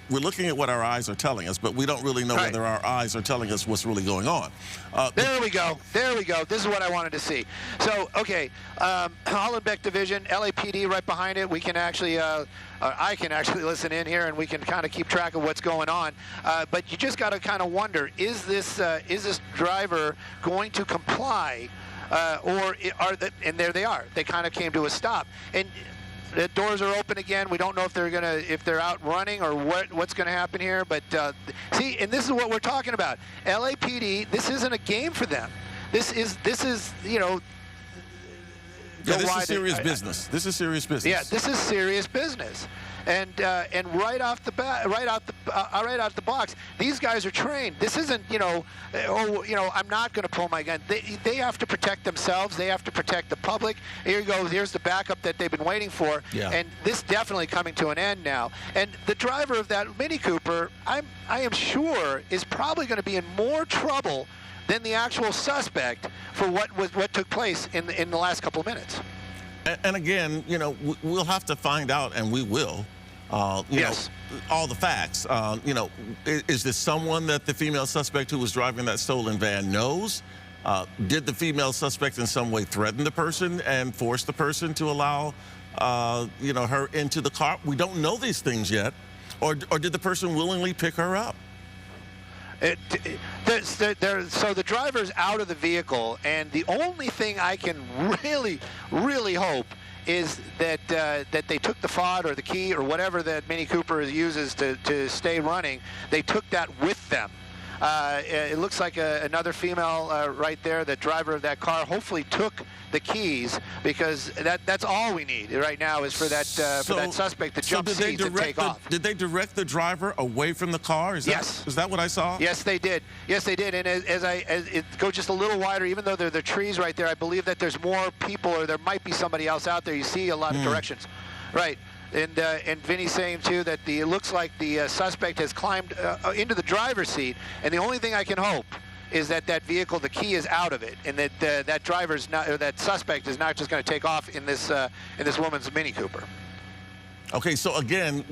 looking at what our eyes are telling us, but we don't really know whether our eyes are telling us what's really going on. There we go. There we go. This is what I wanted to see. So, okay, Hollenbeck Division, LAPD right behind it. We can actually, I can actually listen in here, and we can kind of keep track of what's going on. But you just got to kind of wonder: is this driver going to comply, or and there they are. They kind of came to a stop. And the doors are open again. We don't know if they're out running or what's gonna happen here. But see, and this is what we're talking about. LAPD. This isn't a game for them. This is Yeah, this is serious business. This is serious business. Yeah, this is serious business. And right out the box, these guys are trained. This isn't I'm not going to pull my gun. They have to protect themselves. They have to protect the public. Here you go. Here's the backup that they've been waiting for. Yeah. And this definitely coming to an end now. And the driver of that Mini Cooper, I am sure, is probably going to be in more trouble than the actual suspect for what took place in the last couple of minutes. And again, we'll have to find out, and we will. Yes. All the facts. Is this someone that the female suspect who was driving that stolen van knows? Did the female suspect in some way threaten the person and force the person to allow, her into the car? We don't know these things yet. Or did the person willingly pick her up? So the driver's out of the vehicle, and the only thing I can really, really hope is that they took the fob or the key or whatever that Mini Cooper uses to stay running. They took that with them. It looks like another female right there, the driver of that car, hopefully took the keys, because that's all we need right now is for that suspect to jump seats and take off. Did they direct the driver away from the car? Is that what I saw? Yes, they did. Yes, they did. And as it goes just a little wider, even though there are the trees right there, I believe that there's more people, or there might be somebody else out there. You see a lot of directions. Right. And Vinny's saying, too, that it looks like the suspect has climbed into the driver's seat, and the only thing I can hope is that vehicle, the key is out of it, and that that driver's not, or that suspect is not just going to take off in this woman's Mini Cooper. Okay, so again,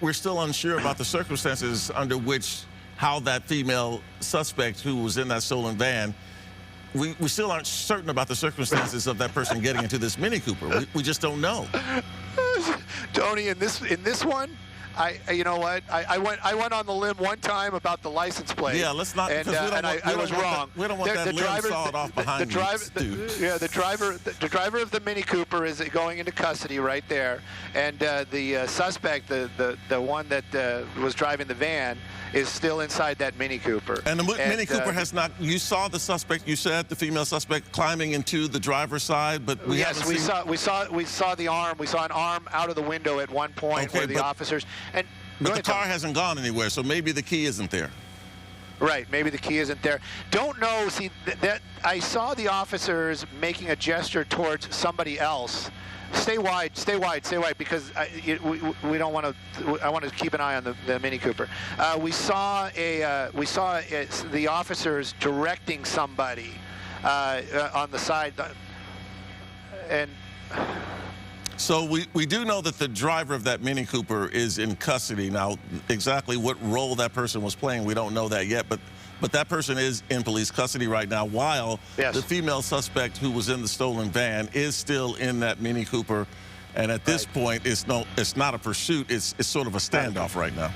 we're still unsure about the circumstances under which how that female suspect who was in that stolen van. We still aren't certain about the circumstances of that person getting into this Mini Cooper. We just don't know. Tony, in this one, you know what? I went on the limb one time about the license plate. Yeah, let's not. And I was wrong. We don't want that limb sawed off behind you. The driver of the Mini Cooper is going into custody right there, and the suspect, the one that was driving the van, is still inside that Mini Cooper. And the Mini Cooper has not. You saw the suspect. You said the female suspect climbing into the driver's side, but we haven't seen. we saw the arm. We saw an arm out of the window at one point where the officers. But the car hasn't gone anywhere, so maybe the key isn't there. Right, maybe the key isn't there. Don't know. See, that I saw the officers making a gesture towards somebody else. Stay wide, stay wide, stay wide, because we don't want to. I want to keep an eye on the Mini Cooper. We saw the officers directing somebody on the side, and. So we do know that the driver of that Mini Cooper is in custody now. Exactly what role that person was playing, we don't know that yet. But that person is in police custody right now, while the female suspect who was in the stolen van is still in that Mini Cooper. And at this point, it's not a pursuit. It's sort of a standoff right now.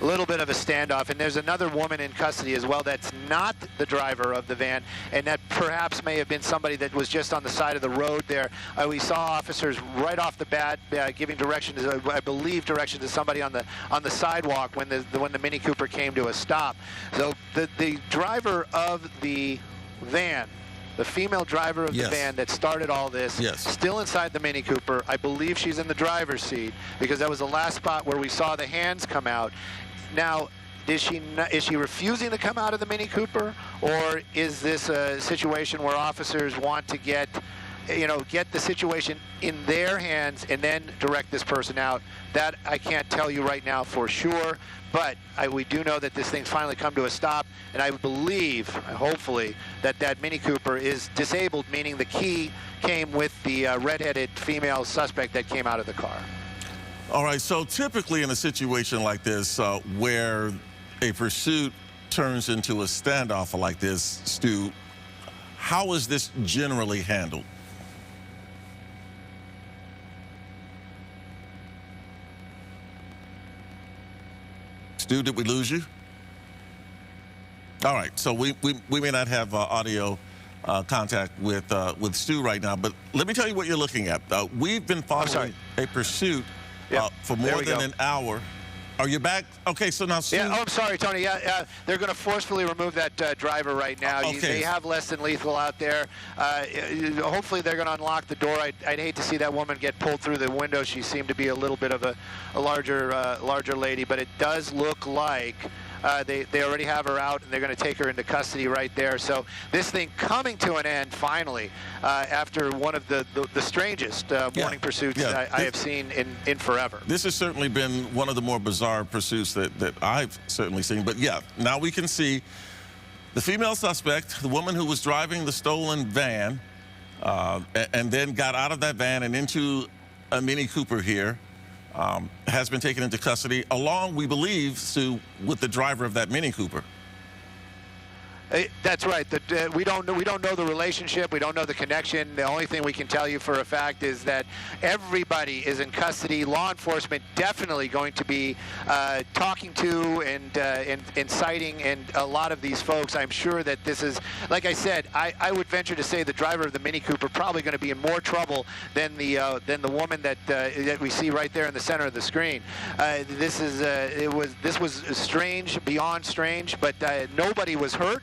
A little bit of a standoff, and there's another woman in custody as well that's not the driver of the van, and that perhaps may have been somebody that was just on the side of the road there. We saw officers right off the bat giving directions, I believe directions to somebody on the sidewalk when the Mini Cooper came to a stop. So the driver of the van, the female driver of the van that started all this, still inside the Mini Cooper. I believe she's in the driver's seat, because that was the last spot where we saw the hands come out. Now, is she refusing to come out of the Mini Cooper, or is this a situation where officers want to get the situation in their hands and then direct this person out? That I can't tell you right now for sure, but we do know that this thing's finally come to a stop, and I believe, hopefully, that Mini Cooper is disabled, meaning the key came with the redheaded female suspect that came out of the car. All right, so typically in a situation like this, where a pursuit turns into a standoff like this, Stu, how is this generally handled? Stu, did we lose you? All right, so we may not have audio contact with Stu right now, but let me tell you what you're looking at. We've been following a pursuit for more than an hour. Are you back? Okay, so now Stu. Yeah, I'm sorry, Tony. They're going to forcefully remove that driver right now. Okay. They have less than lethal out there. Hopefully they're going to unlock the door. I'd hate to see that woman get pulled through the window. She seemed to be a little bit of a larger lady, but it does look like they already have her out, and they're going to take her into custody right there. So this thing coming to an end finally, after one of the strangest morning pursuits I have seen in forever. This has certainly been one of the more bizarre pursuits that I've certainly seen. But yeah, now we can see the female suspect, the woman who was driving the stolen van, and then got out of that van and into a Mini Cooper here. Has been taken into custody, along, we believe, Sue, with the driver of that Mini Cooper. That's right. We don't know the relationship. We don't know the connection. The only thing we can tell you for a fact is that everybody is in custody. Law enforcement definitely going to be talking to and inciting and a lot of these folks. I'm sure that this is, like I said, I would venture to say the driver of the Mini Cooper probably going to be in more trouble than the woman that we see right there in the center of the screen. This was strange, beyond strange, but nobody was hurt.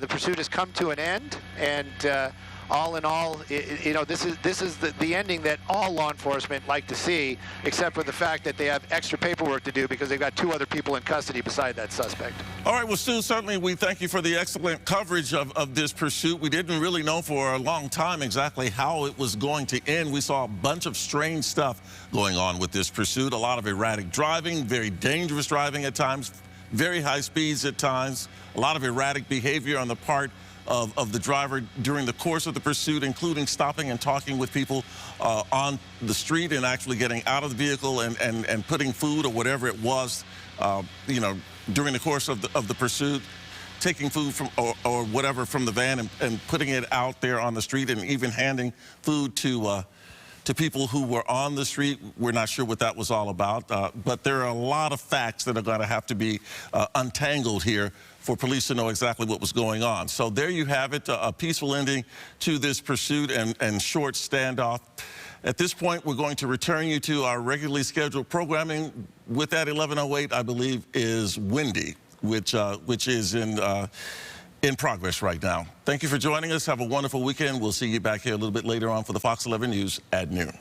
The pursuit has come to an end, and all in all, this is the ending that all law enforcement like to see, except for the fact that they have extra paperwork to do because they've got 2 other people in custody beside that suspect. All right, well, Stu, certainly we thank you for the excellent coverage of this pursuit. We didn't really know for a long time exactly how it was going to end. We saw a bunch of strange stuff going on with this pursuit, a lot of erratic driving, very dangerous driving at times, very high speeds at times, a lot of erratic behavior on the part of the driver during the course of the pursuit, including stopping and talking with people on the street and actually getting out of the vehicle and putting food or whatever it was, during the course of the pursuit, taking food from or whatever from the van and putting it out there on the street, and even handing food to people who were on the street. We're not sure what that was all about, but there are a lot of facts that are going to have to be untangled here for police to know exactly what was going on. So there you have it, a peaceful ending to this pursuit and short standoff. At this point, we're going to return you to our regularly scheduled programming. With that, 11:08, I believe, is Wendy, which is in progress right now. Thank you for joining us. Have a wonderful weekend. We'll see you back here a little bit later on for the Fox 11 News at noon.